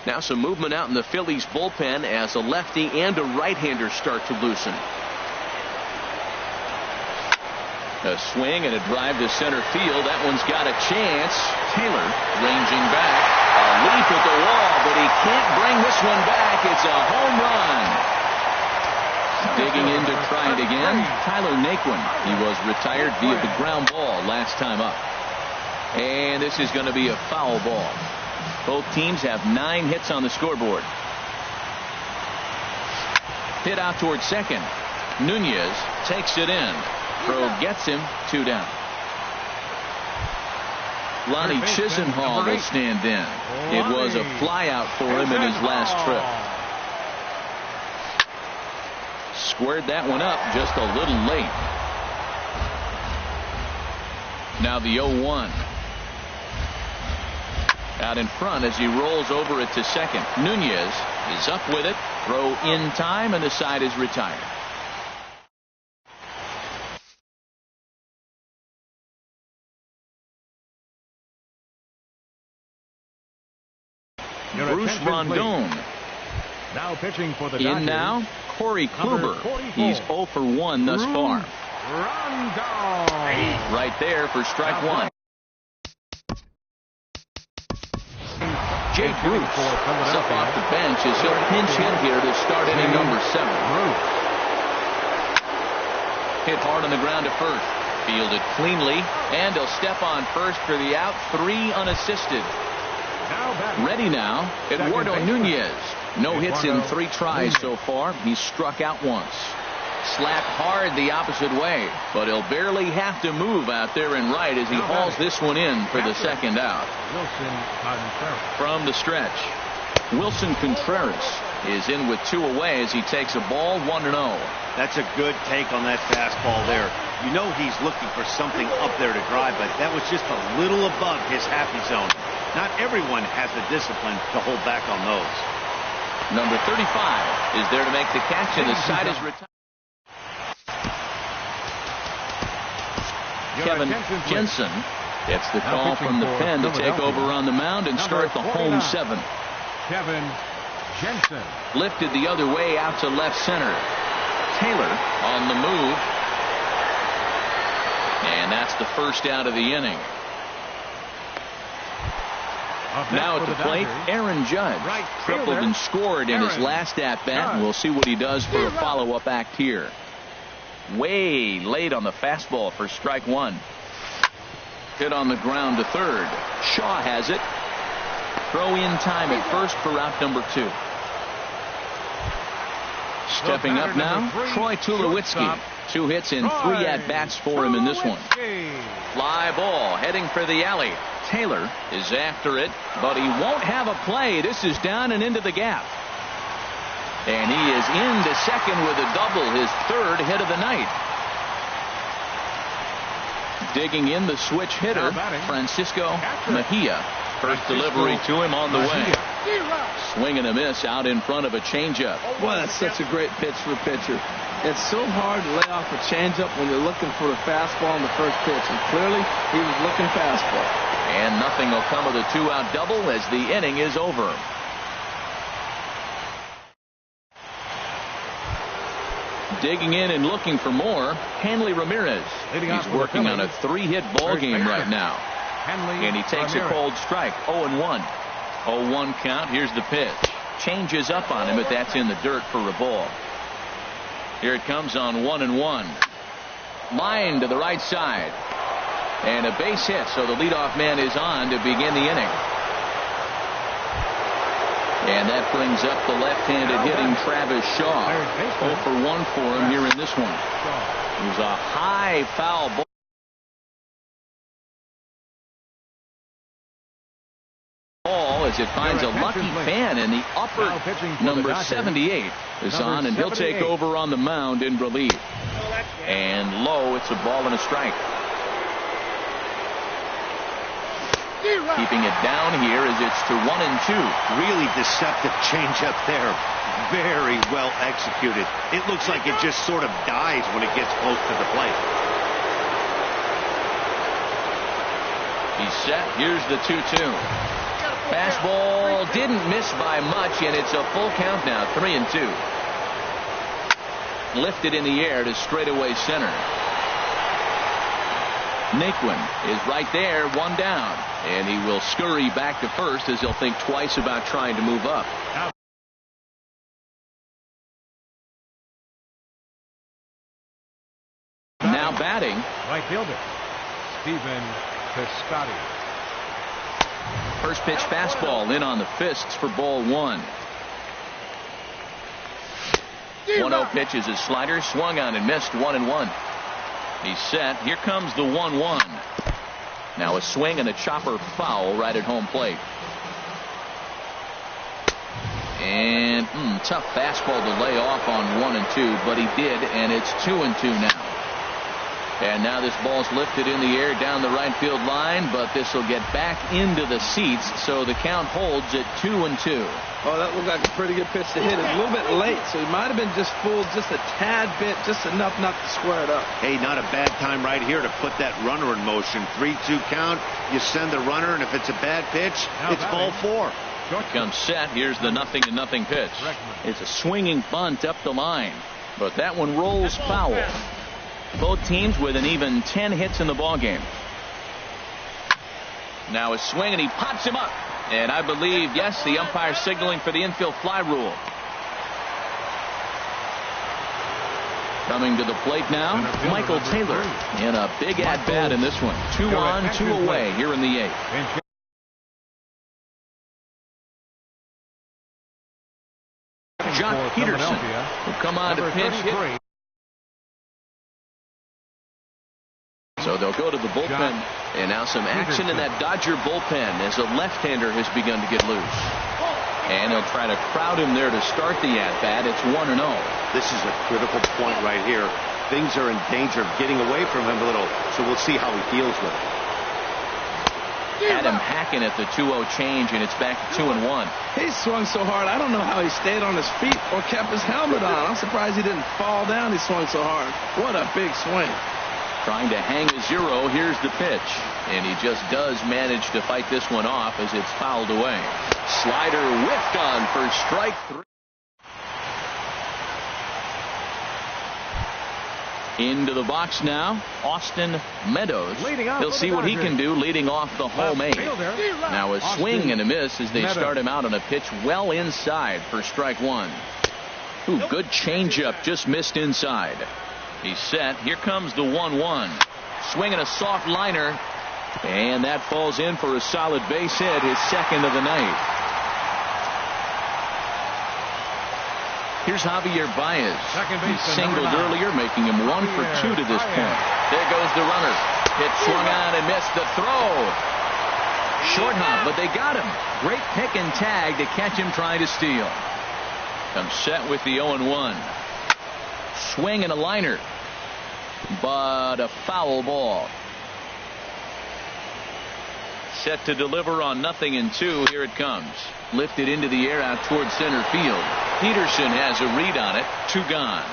Now some movement out in the Phillies bullpen as a lefty and a right-hander start to loosen. A swing and a drive to center field. That one's got a chance. Taylor ranging back. A leap at the wall, but he can't bring this one back. It's a home run. Digging in to try it again, Tyler Naquin. He was retired via the ground ball last time up. And this is going to be a foul ball. Both teams have 9 hits on the scoreboard. Hit out towards second. Nunez takes it in. Throw gets him 2 down. Lonnie Chisenhall will stand in. It was a flyout for him in his last trip. Squared that one up just a little late. Now the 0-1. Out in front as he rolls over it to second. Nunez is up with it. Throw in time, and the side is retired. Bruce Rondon. Now pitching for the in Dodgers. Now, Corey Kluber. He's 0 for 1 thus far. Rondon. Right there for strike 1. Jay Bruce is up off the bench as he'll pinch hit here to start inning number 7. Hit hard on the ground to first. Fielded cleanly, and he'll step on first for the out. 3 unassisted. Ready now, Eduardo Nunez. No hits in 3 tries so far. He's struck out once. Slapped hard the opposite way, but he'll barely have to move out there in right as he hauls this one in for the second out. From the stretch, Wilson Contreras is in with 2 away as he takes a ball 1-0. That's a good take on that fastball there. You know he's looking for something up there to drive, but that was just a little above his happy zone. Not everyone has the discipline to hold back on those. Number 35 is there to make the catch, and the side is retired. Kevin Jensen gets the call from the pen to take over on the mound and start the home 7th. Kevin Jensen. Lifted the other way out to left center. Taylor on the move. And that's the first out of the inning. Now at the plate, Aaron Judge. Tripled and scored in his last at-bat, and we'll see what he does for a follow-up act here. Way late on the fastball for strike one. Hit on the ground to third. Shaw has it. Throw in time at first for out number 2. Stepping up now, Troy Tulowitzki. 2 hits and 3 at-bats for him in this one. Fly ball heading for the alley. Taylor is after it, but he won't have a play. This is down and into the gap. And he is into second with a double, his 3rd hit of the night. Digging in the switch hitter, Francisco Mejia. First delivery to him on the way. Swing and a miss out in front of a changeup. Boy, that's such a great pitch for a pitcher. It's so hard to lay off a changeup when you're looking for a fastball in the first pitch. And clearly, he was looking fastball. And nothing will come of the 2-out double as the inning is over. Digging in and looking for more, Hanley Ramirez. He's working on a 3-hit ball game right now. And he takes a cold strike. 0-1. 0-1 count. Here's the pitch. Changes up on him, but that's in the dirt for a ball. Here it comes on 1-1. Line to the right side. And a base hit, so the leadoff man is on to begin the inning. And that brings up the left-handed hitting Travis Shaw. 0 for 1 for him here in this one. It was a high foul ball as it finds a lucky fan in the upper. Number 78 is on, and he'll take over on the mound in relief. And low, it's a ball and a strike. Keeping it down here as it's to 1-2. Really deceptive changeup there. Very well executed. It looks like it just sort of dies when it gets close to the plate. He's set. Here's the 2-2. Fastball didn't miss by much, and it's a full count now. 3-2. Lifted in the air to straightaway center. Naquin is right there, 1 down. And he will scurry back to first as he'll think twice about trying to move up. Now batting. Right fielder, Stephen Piscotty. First pitch fastball in on the fists for ball 1. 1-0 pitch is his slider. Swung on and missed. 1-1. He's set. Here comes the 1-1. Now a swing and a chopper foul right at home plate. And tough fastball to lay off on 1 and 2, but he did, and it's 2-2 now. And now this ball's lifted in the air down the right field line, but this will get back into the seats, so the count holds at 2-2. Oh, that looked like a pretty good pitch to hit. It's a little bit late, so he might have been just fooled just a tad bit, just enough not to square it up. Hey, not a bad time right here to put that runner in motion. 3-2 count. You send the runner, and if it's a bad pitch, it's ball 4. Comes set. Here's the 0-0 pitch. It's a swinging bunt up the line, but that one rolls foul. Both teams with an even 10 hits in the ballgame. Now a swing, and he pops him up. And I believe, yes, the umpire signaling for the infield fly rule. Coming to the plate now, Michael Taylor in a big at-bat in this one. 2 on, 2 away here in the 8th. Jock Peterson will come on to pinch hit. So they'll go to the bullpen, and now some action in that Dodger bullpen as a left-hander has begun to get loose. And they'll try to crowd him there to start the at-bat. It's 1-0. This is a critical point right here. Things are in danger of getting away from him a little, so we'll see how he deals with it. Adam Hacken at the 2-0 change, and it's back to 2-1. He swung so hard, I don't know how he stayed on his feet or kept his helmet on. I'm surprised he didn't fall down. He swung so hard. What a big swing. Trying to hang a 0. Here's the pitch. And he just does manage to fight this one off as it's fouled away. Slider whiffed on for strike 3. Into the box now, Austin Meadows. He'll see what he can do leading off the home 8. Now a swing and a miss as they start him out on a pitch well inside for strike 1. Ooh, good changeup, just missed inside. He's set. Here comes the 1-1. Swinging a soft liner. And that falls in for a solid base hit, his second of the night. Here's Javier Baez. He singled earlier, making him 1 for 2 to this point. There goes the runner. Hit swung on and missed the throw. Short hop, but they got him. Great pick and tag to catch him trying to steal. Comes set with the 0-1. Swing and a liner, but a foul ball. Set to deliver on 0-2. Here it comes. Lifted into the air out towards center field. Peterson has a read on it. 2 gone.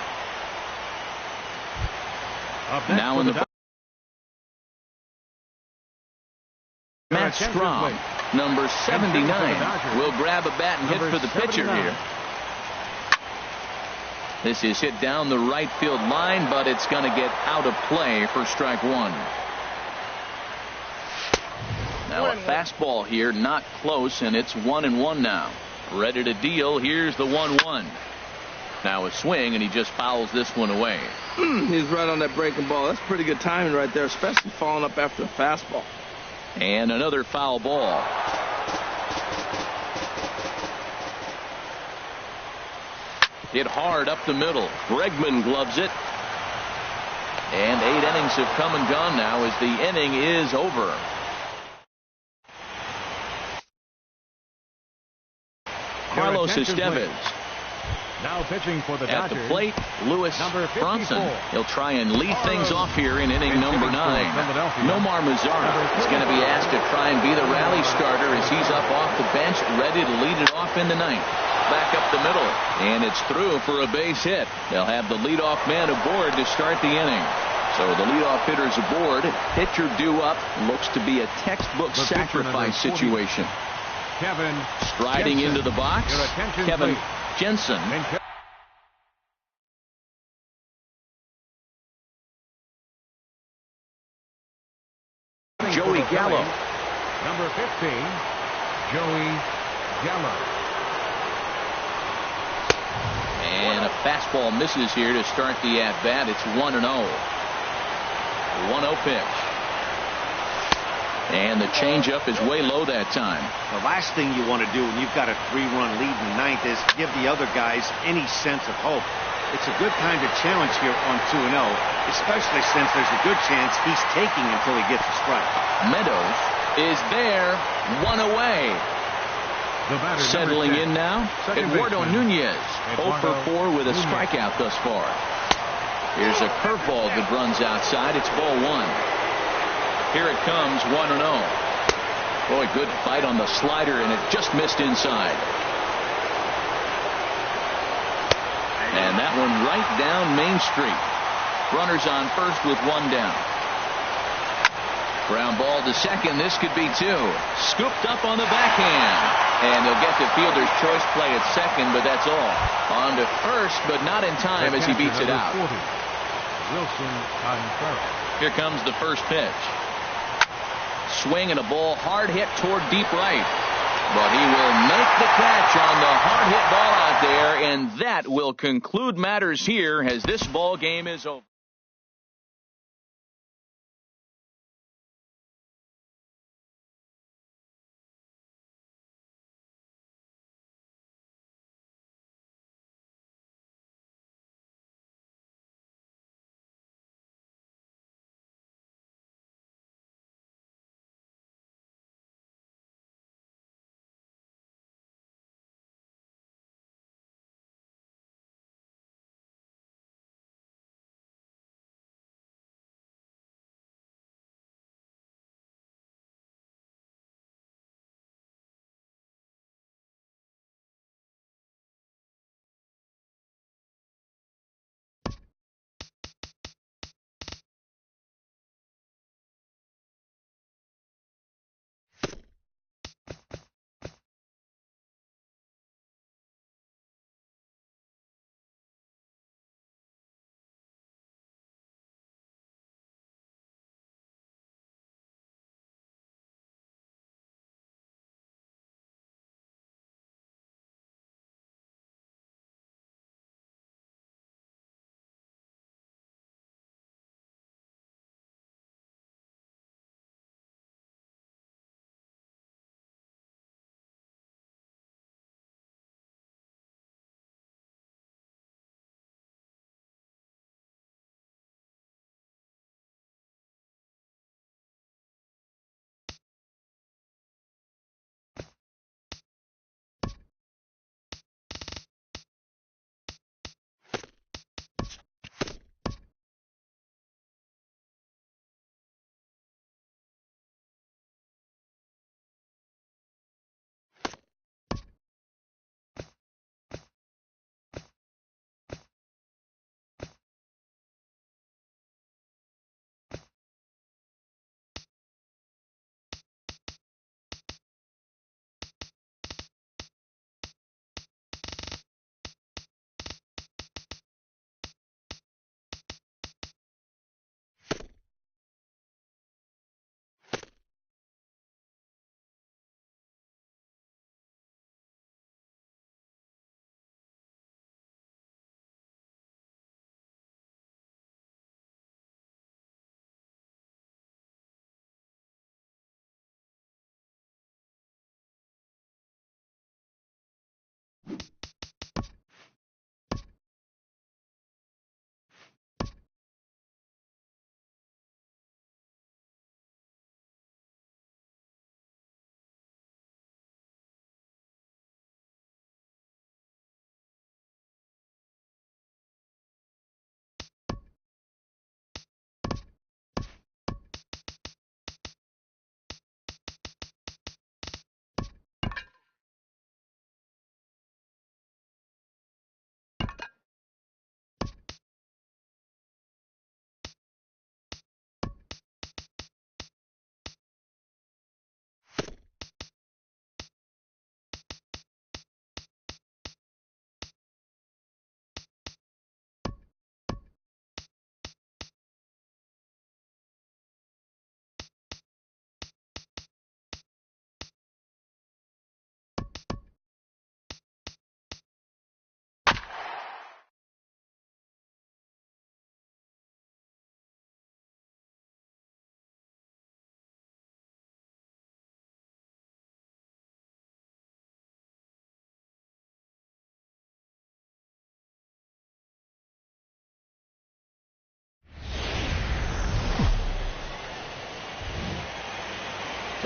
Now in the Matt Strahm, number 79, will grab a bat and hit for the pitcher here. This is hit down the right field line, but it's going to get out of play for strike 1. Now a fastball here, not close, and it's 1-1 now. Ready to deal. Here's the 1-1. Now a swing, and he just fouls this one away. He's right on that breaking ball. That's pretty good timing right there, especially following up after a fastball. And another foul ball. Hit hard up the middle. Bregman gloves it. And 8 innings have come and gone now as the inning is over. Carlos Estevez. Now pitching for the At Dodgers, the plate, Lewis Bronson. He'll try and lead things off here in inning number 9. Nomar Mazara is going to be asked to try and be the rally starter as he's up off the bench, ready to lead it off in the 9th. Back up the middle, and it's through for a base hit. They'll have the leadoff man aboard to start the inning. So the leadoff hitter's aboard. Pitcher due up. Looks to be a textbook sacrifice situation. Kevin Striding Jensen. into the box, Kevin please. Jensen. Joey Gallo. Number 15, Joey Gallo. And a fastball misses here to start the at-bat. It's 1-0. 1-0 pitch. And the changeup is way low that time. The last thing you want to do when you've got a 3-run lead in the 9th is give the other guys any sense of hope. It's a good time to challenge here on 2-0, especially since there's a good chance he's taking until he gets a strike. Meadows is there, 1 away. Settling in now, Eduardo Nunez, 0 for 4 with a strikeout thus far. Here's a curveball that runs outside. It's ball 1. Here it comes, 1-0. Boy, good fight on the slider, and it just missed inside. And that one right down Main Street. Runners on first with 1 down. Ground ball to second. This could be 2. Scooped up on the backhand. And they'll get the fielder's choice play at second, but that's all. On to first, but not in time as he beats it out. Here comes the first pitch. Swing and a ball hard hit toward deep right. But he will make the catch on the hard hit ball out there, and that will conclude matters here as this ball game is over.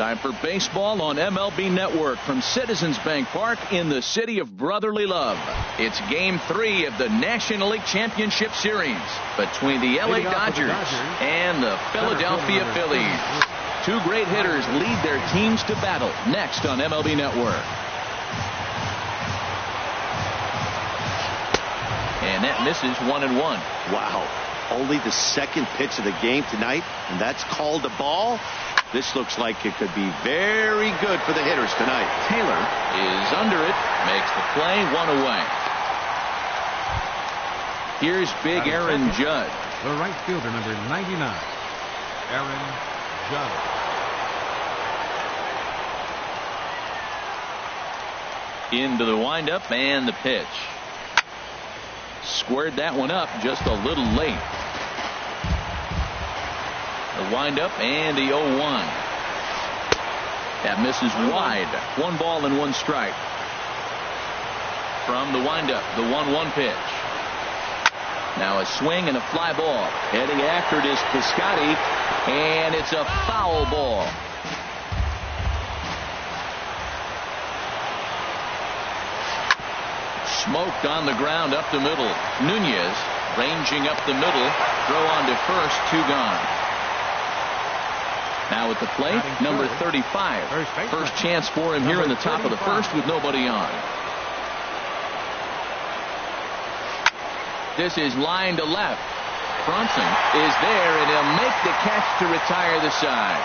Time for baseball on MLB Network from Citizens Bank Park in the city of brotherly love. It's Game 3 of the National League Championship Series between the LA Dodgers and the Philadelphia Phillies. Two great hitters lead their teams to battle next on MLB Network. And that misses 1-1. Wow. Only the second pitch of the game tonight, and that's called a ball. This looks like it could be very good for the hitters tonight. Taylor is under it, makes the play, 1 away. Here's big Aaron Judge. The right fielder, number 99, Aaron Judge. Into the windup and the pitch. Squared that one up just a little late. The windup and the 0-1. That misses wide. 1 ball and 1 strike. From the windup, the 1-1 pitch. Now a swing and a fly ball. Heading after it is Piscotty, and it's a foul ball. Smoked on the ground up the middle. Nunez ranging up the middle. Throw on to first, 2 gone. Now at the plate, number 35. First chance for him here in the top of the first with nobody on. This is line to left. Bronson is there, and he'll make the catch to retire the side.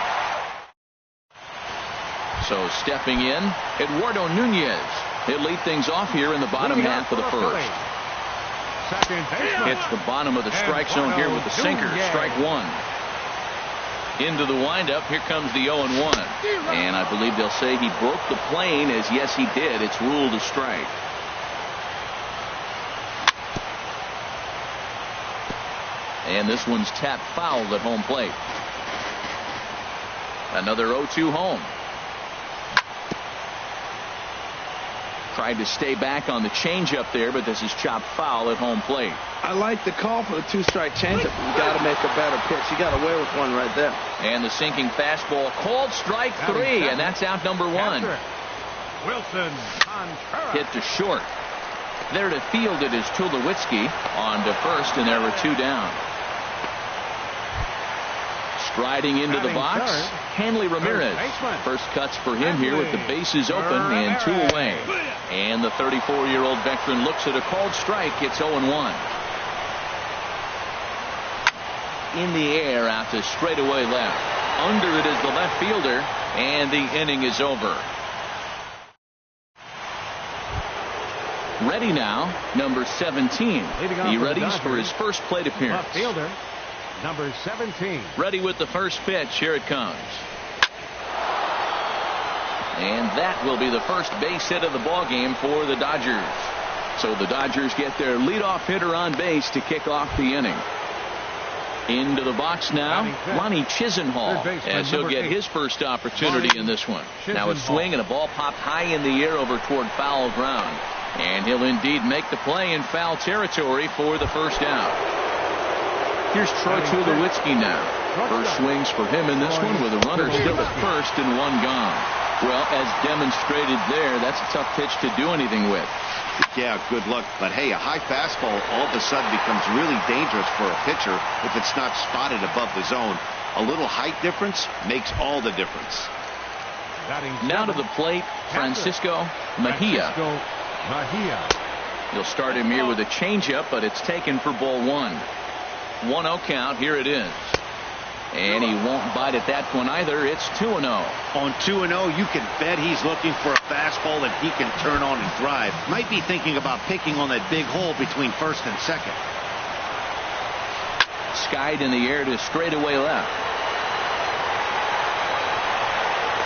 So stepping in, Eduardo Nunez. He'll lead things off here in the bottom half of the first. Hits the bottom of the strike zone here with the sinker. Strike 1. Into the windup. Here comes the 0-1. And I believe they'll say he broke the plane, as yes he did. It's ruled a strike. And this one's tapped foul at home plate. Another 0-2 home. Tried to stay back on the changeup there, but this is chopped foul at home plate. I like the call for the 2-strike changeup. You got to make a better pitch. You got away with one right there. And the sinking fastball called strike 3, and that's out number 1. Wilson hit to short. There to field it is Tulowitzki on to first, and there were 2 down. Striding into the box, Hanley Ramirez. First cuts for him here with the bases open and 2 away. And the 34-year-old veteran looks at a called strike. It's 0-1. In the air out to straightaway left. Under it is the left fielder, and the inning is over. Ready now, number 17. He readies for his first plate appearance. Left fielder, number 17. Ready with the first pitch. Here it comes. And that will be the first base hit of the ball game for the Dodgers. So the Dodgers get their leadoff hitter on base to kick off the inning. Into the box now, Ronnie Chisenhall, as he'll get his first opportunity in this one. Now a swing and a ball popped high in the air over toward foul ground. And he'll indeed make the play in foul territory for the first out. Here's Troy Tulowitzki now. First swings for him in this one with a runner still at first and 1 gone. Well, as demonstrated there, that's a tough pitch to do anything with. Yeah, good luck. But hey, a high fastball all of a sudden becomes really dangerous for a pitcher if it's not spotted above the zone. A little height difference makes all the difference. Now to the plate, Francisco Mejia. He'll start him here with a changeup, but it's taken for ball 1. 1-0 count. Here it is. And he won't bite at that one either. It's 2-0. On 2-0, you can bet he's looking for a fastball that he can turn on and drive. Might be thinking about picking on that big hole between first and second. Skied in the air to straightaway left.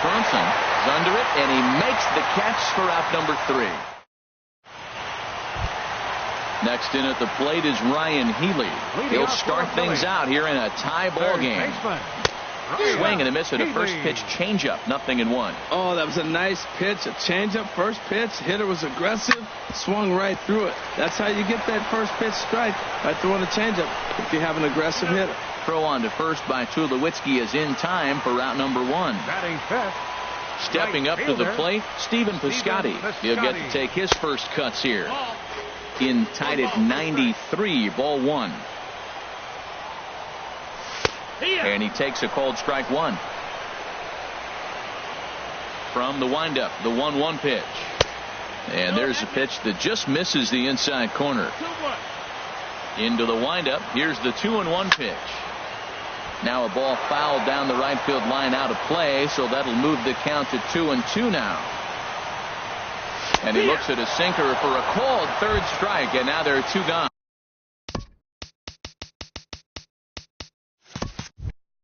Bronson is under it, and he makes the catch for out number 3. Next in at the plate is Ryan Healy. He'll start things out here in a tie ball game. Swing and a miss at a first pitch changeup. 0-1. Oh, that was a nice pitch. A changeup, first pitch. Hitter was aggressive. Swung right through it. That's how you get that first pitch strike, by throwing a changeup if you have an aggressive hitter. Throw on to first by Tulowitzki is in time for route number 1. Batting fifth. Stepping up to the plate, Stephen Piscotty. He'll get to take his first cuts here. In tied at 93, ball 1. And he takes a called strike 1. From the windup, the 1-1 pitch. And there's a pitch that just misses the inside corner. Into the windup, here's the 2-1 pitch. Now a ball fouled down the right field line, out of play, so that'll move the count to 2-2 now. And he looks at a sinker for a called third strike, and now there are 2 gone.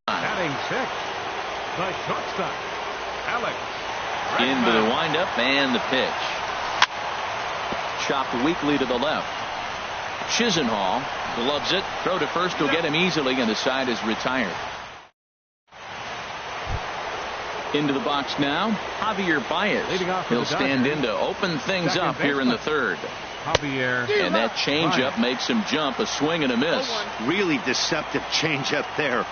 Batting sixth, the shortstop, Alex. Into the windup and the pitch. Chopped weakly to the left. Chisenhall gloves it. Throw to first will get him easily, and the side is retired. Into the box now, Javier Baez. He'll stand in to open things up here in the third. Javier. And that changeup makes him jump. A swing and a miss. Really deceptive changeup there.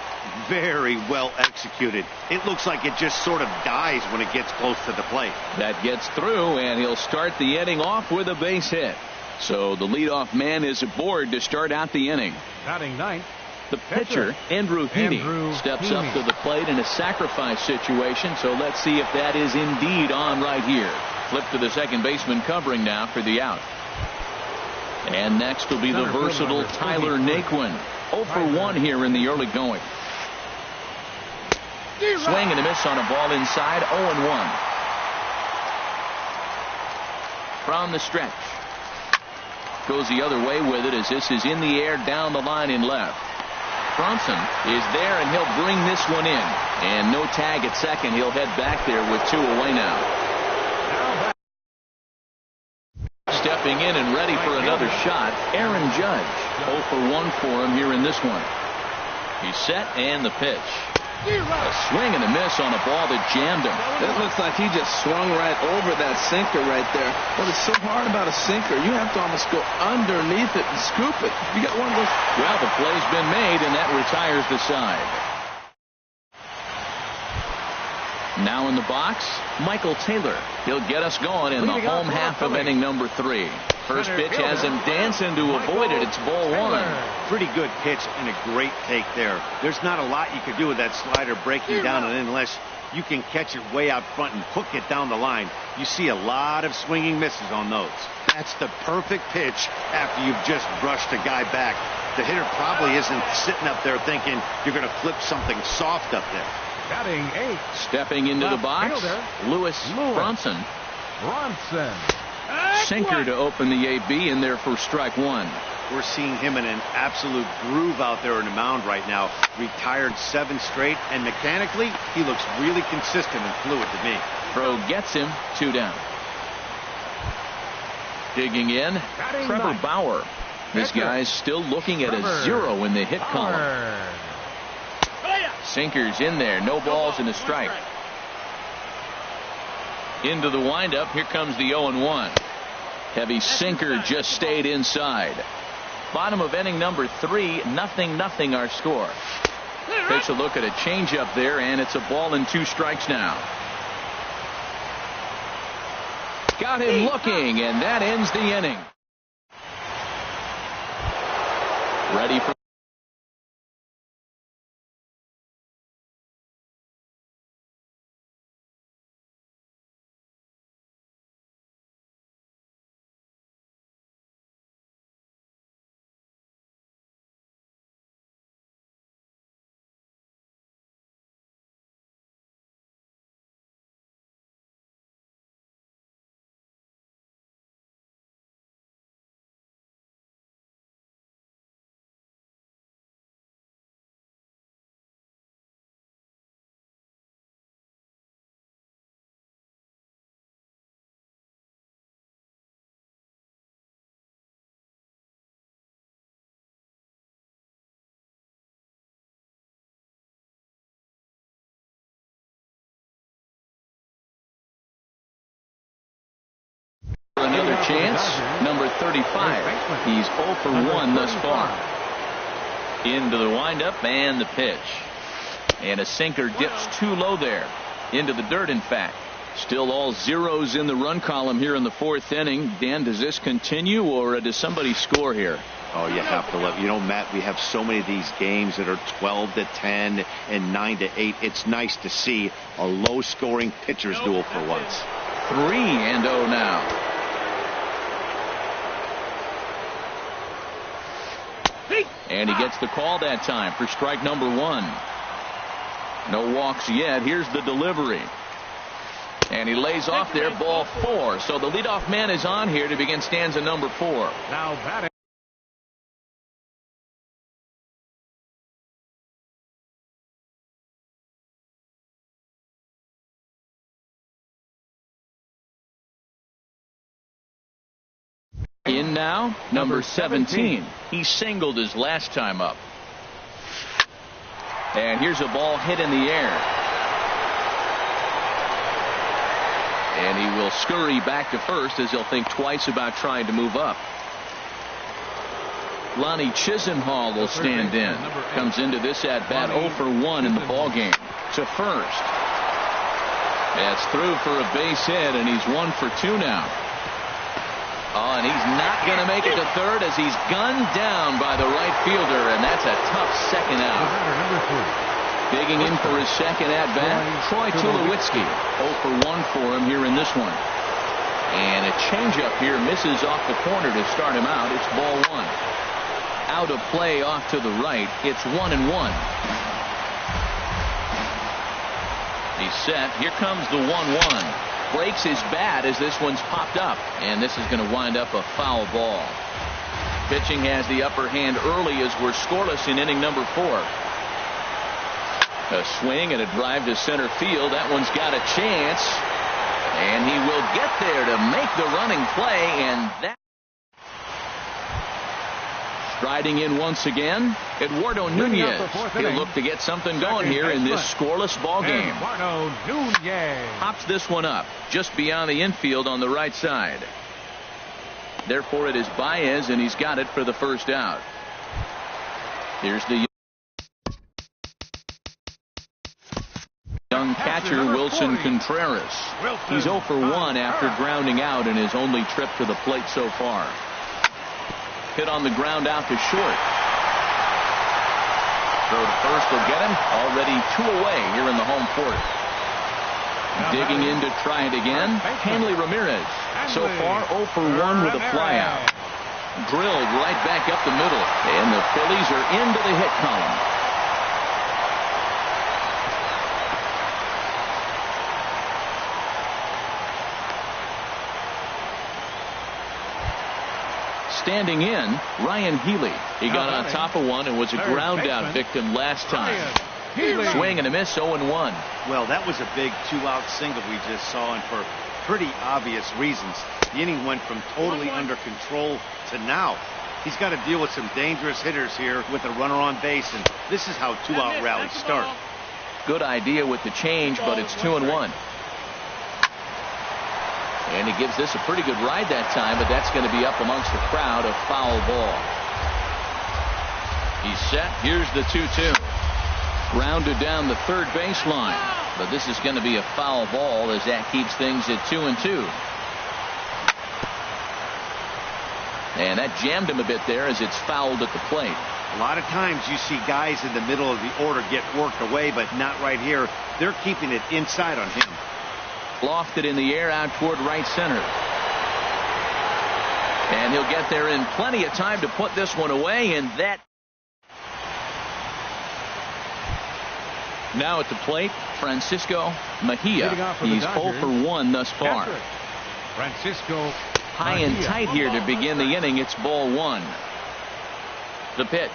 Very well executed. It looks like it just sort of dies when it gets close to the plate. That gets through, and he'll start the inning off with a base hit. So the leadoff man is aboard to start out the inning. Batting ninth. The pitcher, Andrew Heaney, steps up to the plate in a sacrifice situation. So let's see if that is indeed on right here. Flip to the second baseman covering now for the out. And next will be the versatile Tyler Naquin. 0 for 1 here in the early going. Swing and a miss on a ball inside. 0-1. From the stretch. Goes the other way with it as this is in the air down the line in left. Bronson is there, and he'll bring this one in. And no tag at second. He'll head back there with 2 away now. Stepping in and ready for another shot, Aaron Judge. 0 for 1 for him here in this one. He's set, and the pitch. A swing and a miss on a ball that jammed him. It looks like he just swung right over that sinker right there. But it's so hard about a sinker. You have to almost go underneath it and scoop it. You got one of those. Well, the play's been made, and that retires the side. Now in the box, Michael Taylor. He'll get us going in the home half of inning number 3. First pitch has him dancing to avoid it. It's ball 1. Pretty good pitch and a great take there. There's not a lot you could do with that slider breaking down, and unless you can catch it way out front and hook it down the line, you see a lot of swinging misses on those. That's the perfect pitch after you've just brushed a guy back. The hitter probably isn't sitting up there thinking you're going to flip something soft up there. Batting 8. Stepping into the box, Lewis Bronson. Sinker to open the AB in there for strike 1. We're seeing him in an absolute groove out there in the mound right now. Retired 7 straight, and mechanically, he looks really consistent and fluid to me. Throw gets him, 2 down. Digging in, Trevor Bauer. This guy's still looking at a 0 in the hit column. Sinkers in there, no balls and a strike. Into the windup, here comes the 0-1. Heavy sinker just stayed inside. Bottom of inning number 3, 0-0 our score. Takes a look at a changeup there, and it's a ball and 2 strikes now. Got him looking, and that ends the inning. Ready for another chance. Number 35. He's 0 for 1 thus far. Into the windup and the pitch. And a sinker dips too low there. Into the dirt, in fact. Still all zeros in the run column here in the fourth inning. Dan, does this continue or does somebody score here? Oh, you have to let, Matt, we have so many of these games that are 12-10 and 9-8. It's nice to see a low scoring pitcher's duel for once. 3-0 now. And he gets the call that time for strike number 1. No walks yet. Here's the delivery. And he lays off there, ball 4. So the leadoff man is on here to begin stanza number 4. Now batting. In now, number 17. He singled his last time up. And here's a ball hit in the air. And he will scurry back to first as he'll think twice about trying to move up. Lonnie Chisenhall will stand in. Comes into this at bat 0 for 1 in the ball game. To first. That's through for a base hit, and he's 1 for 2 now. Oh, and he's not going to make it to third as he's gunned down by the right fielder, and that's a tough second out. Digging in for his second at-bat, Troy Tulowitzki. 0 for 1 for him here in this one. And a changeup here misses off the corner to start him out. It's ball 1. Out of play off to the right. It's 1-1. He's set. Here comes the 1-1. Breaks his bat as this one's popped up, and this is going to wind up a foul ball. Pitching has the upper hand early as we're scoreless in inning number 4. A swing and a drive to center field. That one's got a chance, and he will get there to make the running play, and that. Striding in once again, Eduardo Nunez. He'll look to get something going here in this scoreless ball game. Eduardo Nunez pops this one up just beyond the infield on the right side. Therefore, it is Baez, and he's got it for the first out. Here's the young catcher, Wilson Contreras. He's 0 for 1 after grounding out in his only trip to the plate so far. Hit on the ground out to short. Throw to first will get him. Already 2 away here in the home fourth. Digging in to try it again, Hanley Ramirez. So far 0 for 1 with a flyout. Drilled right back up the middle. And the Phillies are into the hit column. Standing in, Ryan Healy. He got on top of one and was a ground out victim last time. Swing and a miss, 0-1. Well, that was a big 2-out single we just saw, and for pretty obvious reasons. The inning went from totally under control to now. He's got to deal with some dangerous hitters here with a runner on base, and this is how 2-out rallies start. Good idea with the change, but it's 2-1. And he gives this a pretty good ride that time, but that's going to be up amongst the crowd. A foul ball. He's set. Here's the 2-2. Grounded down the third baseline. But this is going to be a foul ball as that keeps things at 2-2. And that jammed him a bit there as it's fouled at the plate. A lot of times you see guys in the middle of the order get worked away, but not right here. They're keeping it inside on him. Lofted in the air out toward right center. And he'll get there in plenty of time to put this one away, and that. Now at the plate, Francisco Mejia. He's 0 for 1 thus far. Francisco high and tight here to begin the inning. It's ball 1. The pitch.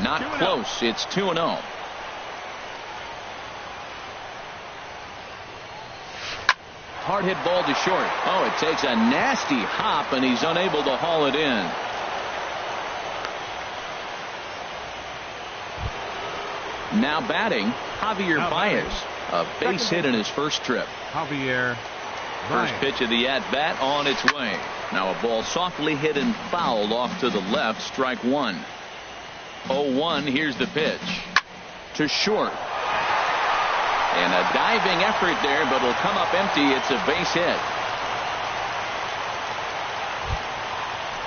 Not close. It's 2-0. Hard hit ball to short. Oh, it takes a nasty hop, and he's unable to haul it in. Now batting, Javier Baez. A base hit in his first trip. Javier First pitch of the at-bat on its way. Now a ball softly hit and fouled off to the left. Strike one. 0-1. Here's the pitch to short. And a diving effort there, but it'll come up empty. It's a base hit.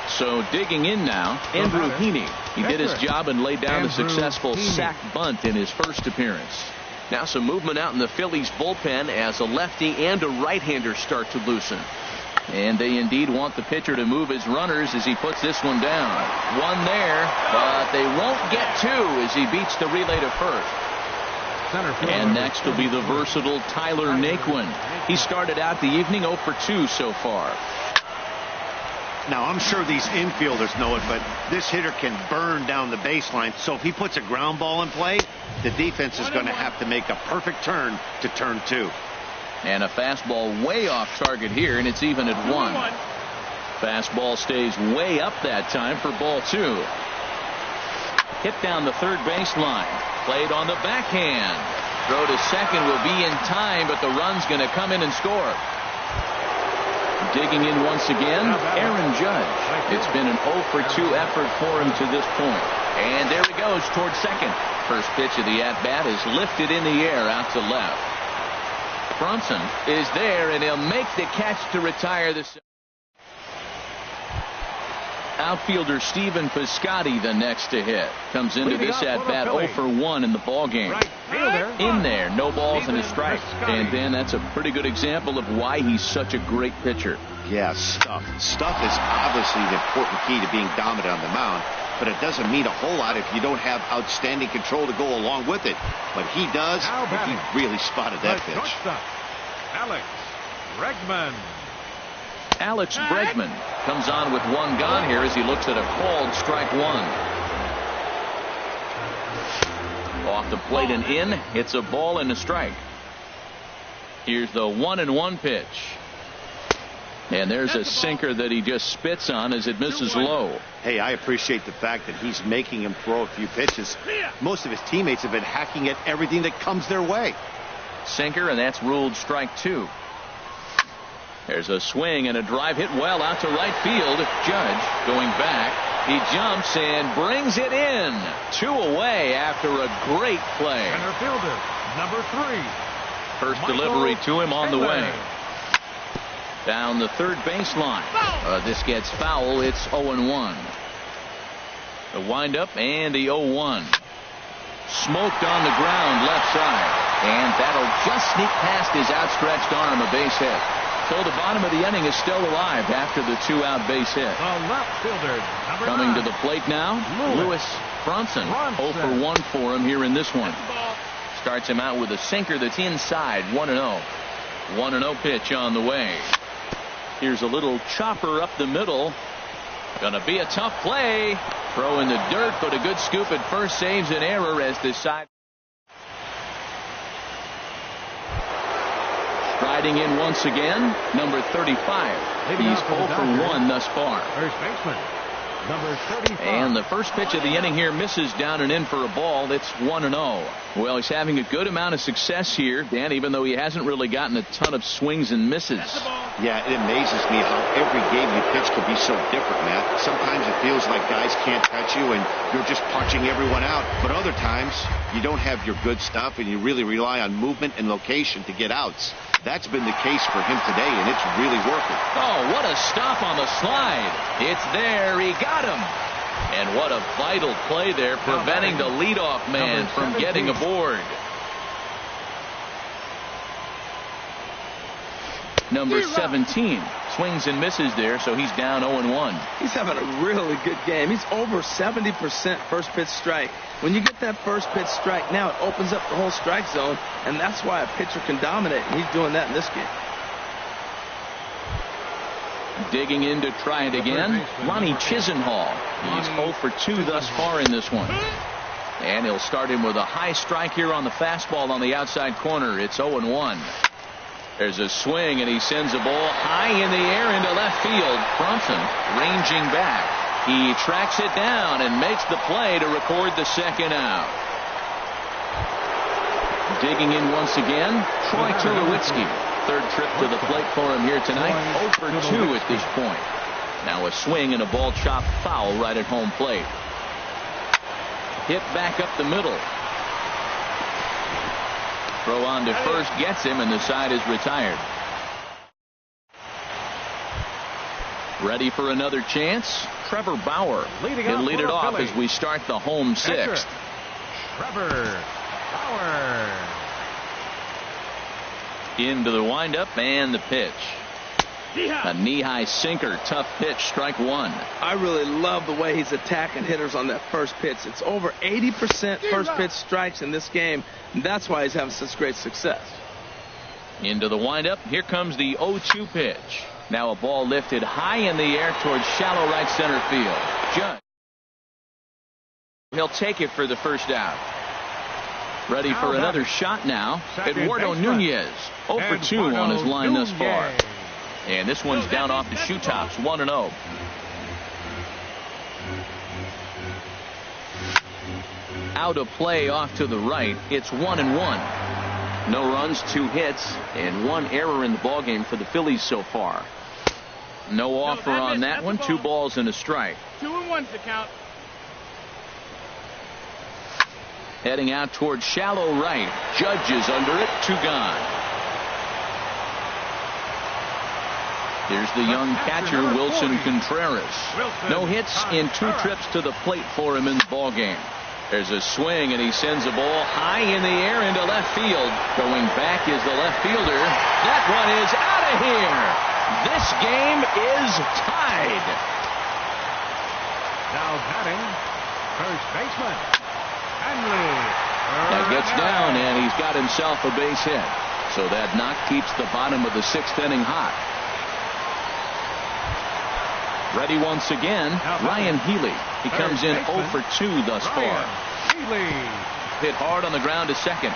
So digging in now, Andrew Heaney. He did his job and laid down a successful sac bunt in his first appearance. Now some movement out in the Phillies bullpen as a lefty and a right-hander start to loosen. And they indeed want the pitcher to move his runners as he puts this one down. One there, but they won't get two as he beats the relay to first. And next will be the versatile Tyler Naquin. He started out the evening 0 for 2 so far. Now, I'm sure these infielders know it, but this hitter can burn down the baseline. So if he puts a ground ball in play, the defense is going to have to make a perfect turn to turn 2. And a fastball way off target here, and it's even at 1. Fastball stays way up that time for ball 2. Hit down the third baseline. Played on the backhand. Throw to second will be in time, but the run's going to come in and score. Digging in once again, Aaron Judge. It's been an 0 for 2 effort for him to this point. And there he goes towards second. First pitch of the at-bat is lifted in the air out to left. Brunson is there, and he'll make the catch to retire this. Outfielder Stephen Piscotty the next to hit. Comes into this at-bat 0 for 1 in the ballgame. In there, no balls and a strike. And then that's a pretty good example of why he's such a great pitcher. Yeah, stuff. Stuff is obviously the important key to being dominant on the mound, but it doesn't mean a whole lot if you don't have outstanding control to go along with it. But he does, and he really spotted that pitch. Alex Bregman. Alex Bregman comes on with one gone here as he looks at a called strike one. Off the plate and in. It's a ball and a strike. Here's the 1-1 pitch. And there's a sinker that he just spits on as it misses low. Hey, I appreciate the fact that he's making him throw a few pitches. Most of his teammates have been hacking at everything that comes their way. Sinker, and that's ruled strike 2. There's a swing and a drive hit well out to right field. Judge going back. He jumps and brings it in. 2 away after a great play. Center fielder, number 3. First delivery to him on the way. Down the third baseline. This gets foul. It's 0-1. The windup and the 0-1. Smoked on the ground left side. And that'll just sneak past his outstretched arm, a base hit. So the bottom of the inning is still alive after the 2-out base hit. The left fielder, number Coming 9. to the plate now, Lewis Bronson. 0 for 1 for him here in this one. Starts him out with a sinker that's inside. 1-0. 1-0 pitch on the way. Here's a little chopper up the middle. Gonna be a tough play. Throw in the dirt, but a good scoop at first saves an error as the side. Striding in once again, number 35. He's 0 for 1 thus far. First baseman, number 35. And the first pitch of the inning here misses down and in for a ball. That's 1-0. Well, he's having a good amount of success here, Dan, even though he hasn't really gotten a ton of swings and misses. Yeah, it amazes me how every game you pitch could be so different, Matt. Sometimes it feels like guys can't touch you and you're just punching everyone out. But other times, you don't have your good stuff and you really rely on movement and location to get outs. That's been the case for him today, and it's really working. Oh, what a stop on the slide. It's there. He got him. And what a vital play there, preventing the leadoff man from getting aboard. Number 17 swings and misses there, so he's down 0-1. He's having a really good game. He's over 70% first pitch strike. When you get that first pitch strike, now it opens up the whole strike zone, and that's why a pitcher can dominate, and he's doing that in this game. Digging in to try it again, Ronnie Chisenhall. He's 0 for 2 thus far in this one. And he'll start him with a high strike here on the fastball on the outside corner. It's 0-1. There's a swing, and he sends a ball high in the air into left field. Bronson ranging back. He tracks it down and makes the play to record the second out. Digging in once again, Troy Tulowitzki. Third trip to the plate for him here tonight. 0 for 2 at this point. Now a swing and a ball chopped foul right at home plate. Hit back up the middle. Throw on to first gets him, and the side is retired. Ready for another chance? Trevor Bauer. He'll lead it off as we start the home sixth. Trevor Bauer. Into the windup and the pitch. A knee-high sinker, tough pitch, strike one. I really love the way he's attacking hitters on that first pitch. It's over 80% first pitch strikes in this game, and that's why he's having such great success. Into the windup. Here comes the 0-2 pitch. Now a ball lifted high in the air towards shallow right center field. Judge. He'll take it for the first out. Ready for another shot now. Eduardo Nunez. 0 for 2 on his line thus far. And this one's down off the shoe tops, 1-0. Out of play off to the right. It's 1-1. No runs, 2 hits, and 1 error in the ballgame for the Phillies so far. No offer on that one. 2 balls and a strike. 2-1 to count. Heading out towards shallow right. Judge is under it. 2 gone. Here's the young catcher, Wilson Contreras. No hits in 2 trips to the plate for him in the ballgame. There's a swing, and he sends a ball high in the air into left field. Going back is the left fielder. That one is out of here. This game is tied. Now batting, first baseman, Hanley. That gets down, and he's got himself a base hit. So that knock keeps the bottom of the 6th inning hot. Ready once again, Ryan Healy. He comes in 0 for 2 thus far. Hit hard on the ground to second.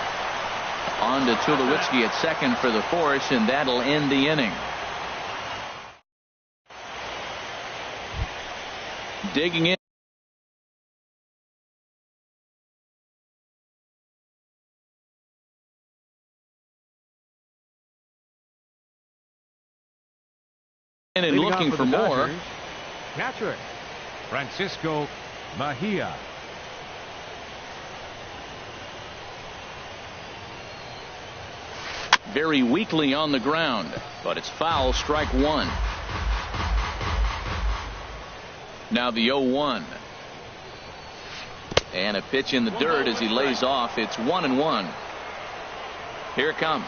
On to Tulowitzki at second for the force, and that'll end the inning. Digging in. And looking for more. Catcher, Francisco Mejia. Very weakly on the ground, but it's foul, strike one. Now the 0-1. And a pitch in the dirt as he lays off. It's 1-1. Here it comes.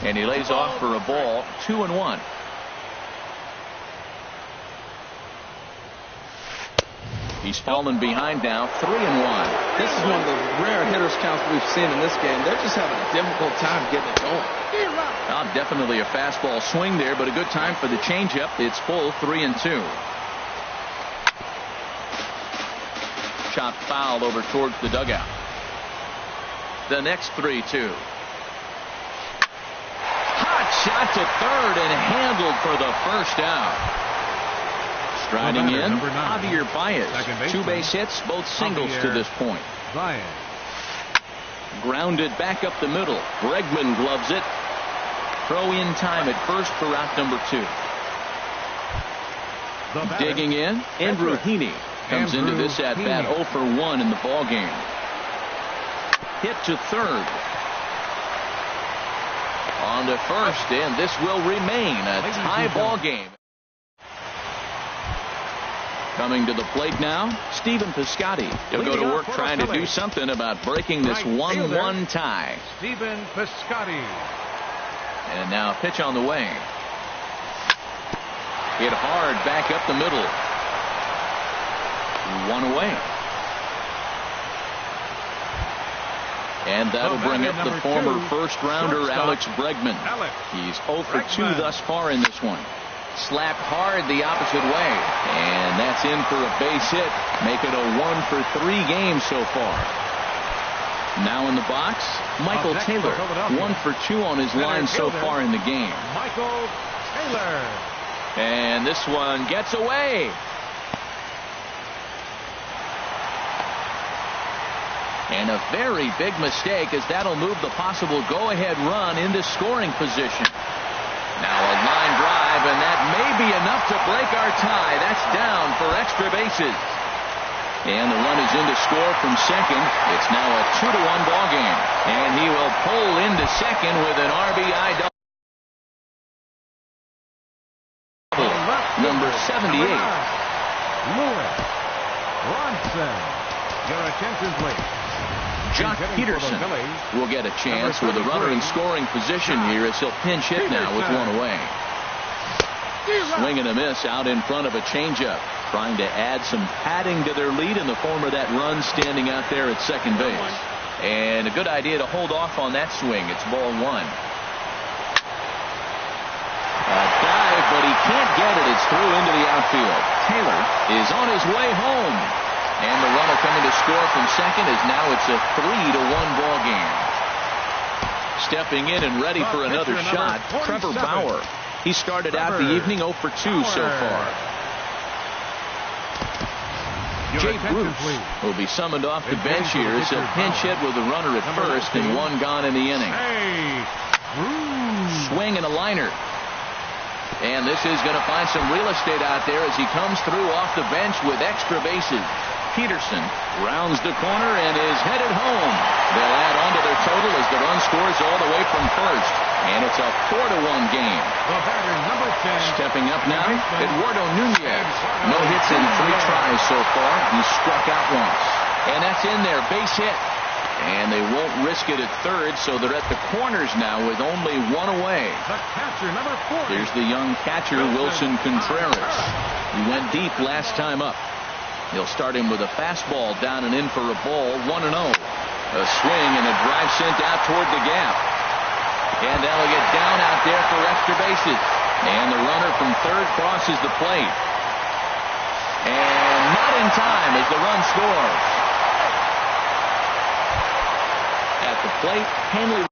And he lays off for a ball. 2-1. He's fallen behind now. 3-1. This is one of the rare hitters counts we've seen in this game. They're just having a difficult time getting it going. Definitely a fastball swing there, but a good time for the changeup. It's full, 3-2. Shot foul over towards the dugout. The next 3-2. Shot to third and handled for the first out. Striding in, Javier Baez. 2 base hits, both singles to this point. Grounded back up the middle. Bregman gloves it. Throw in time at first for out number 2. Digging in, Andrew Heaney comes into this at bat 0 for 1 in the ballgame. Hit to third. On to first, and this will remain a tie ball game. Coming to the plate now, Stephen Piscotty. He'll go to work trying to do something about breaking this 1-1 tie. Stephen Piscotty. And now a pitch on the way. Hit hard back up the middle. 1 away. And that'll bring up the former first-rounder Alex Bregman. He's 0 for 2 thus far in this one. Slapped hard the opposite way. And that's in for a base hit. Make it a 1 for 3 game so far. Now in the box, Michael Taylor. 1 for 2 on his line so far in the game. Michael Taylor. And this one gets away. And a very big mistake, as that'll move the possible go-ahead run into scoring position. Now a line drive, and be enough to break our tie. That's down for extra bases. And the run is in to score from second. It's now a 2-1 ball game. And he will pull into second with an RBI double. Number 78. Lewis Bronson. Your attention, please. Jock Peterson will get a chance with a runner in scoring position here as he'll pinch hit now with one away. Swing and a miss out in front of a changeup. Trying to add some padding to their lead in the form of that run standing out there at second base. And a good idea to hold off on that swing. It's ball one. A dive, but he can't get it. It's through into the outfield. Taylor is on his way home. And the runner coming to score from second is now it's a 3-1 ball game. Stepping in and ready for another shot, Trevor Bauer. He started out the evening 0 for 2 so far. Jay Bruce will be summoned off the bench here as a pinch hit with a runner at first and one gone in the inning. Swing and a liner. And this is going to find some real estate out there as he comes through off the bench with extra bases. Peterson rounds the corner and is headed home. They'll add on to their total as the run scores all the way from first. And it's a 4-1 game. Stepping up now, Eduardo Nunez. No hits in 3 tries so far. He struck out once. And that's in there, base hit. And they won't risk it at third, so they're at the corners now with only one away. Here's the young catcher, Wilson Contreras. He went deep last time up. He'll start him with a fastball down and in for a ball, 1-0. A swing and a drive sent out toward the gap. And that'll get down out there for extra bases. And the runner from third crosses the plate. And not in time as the run scores. At the plate, Henley.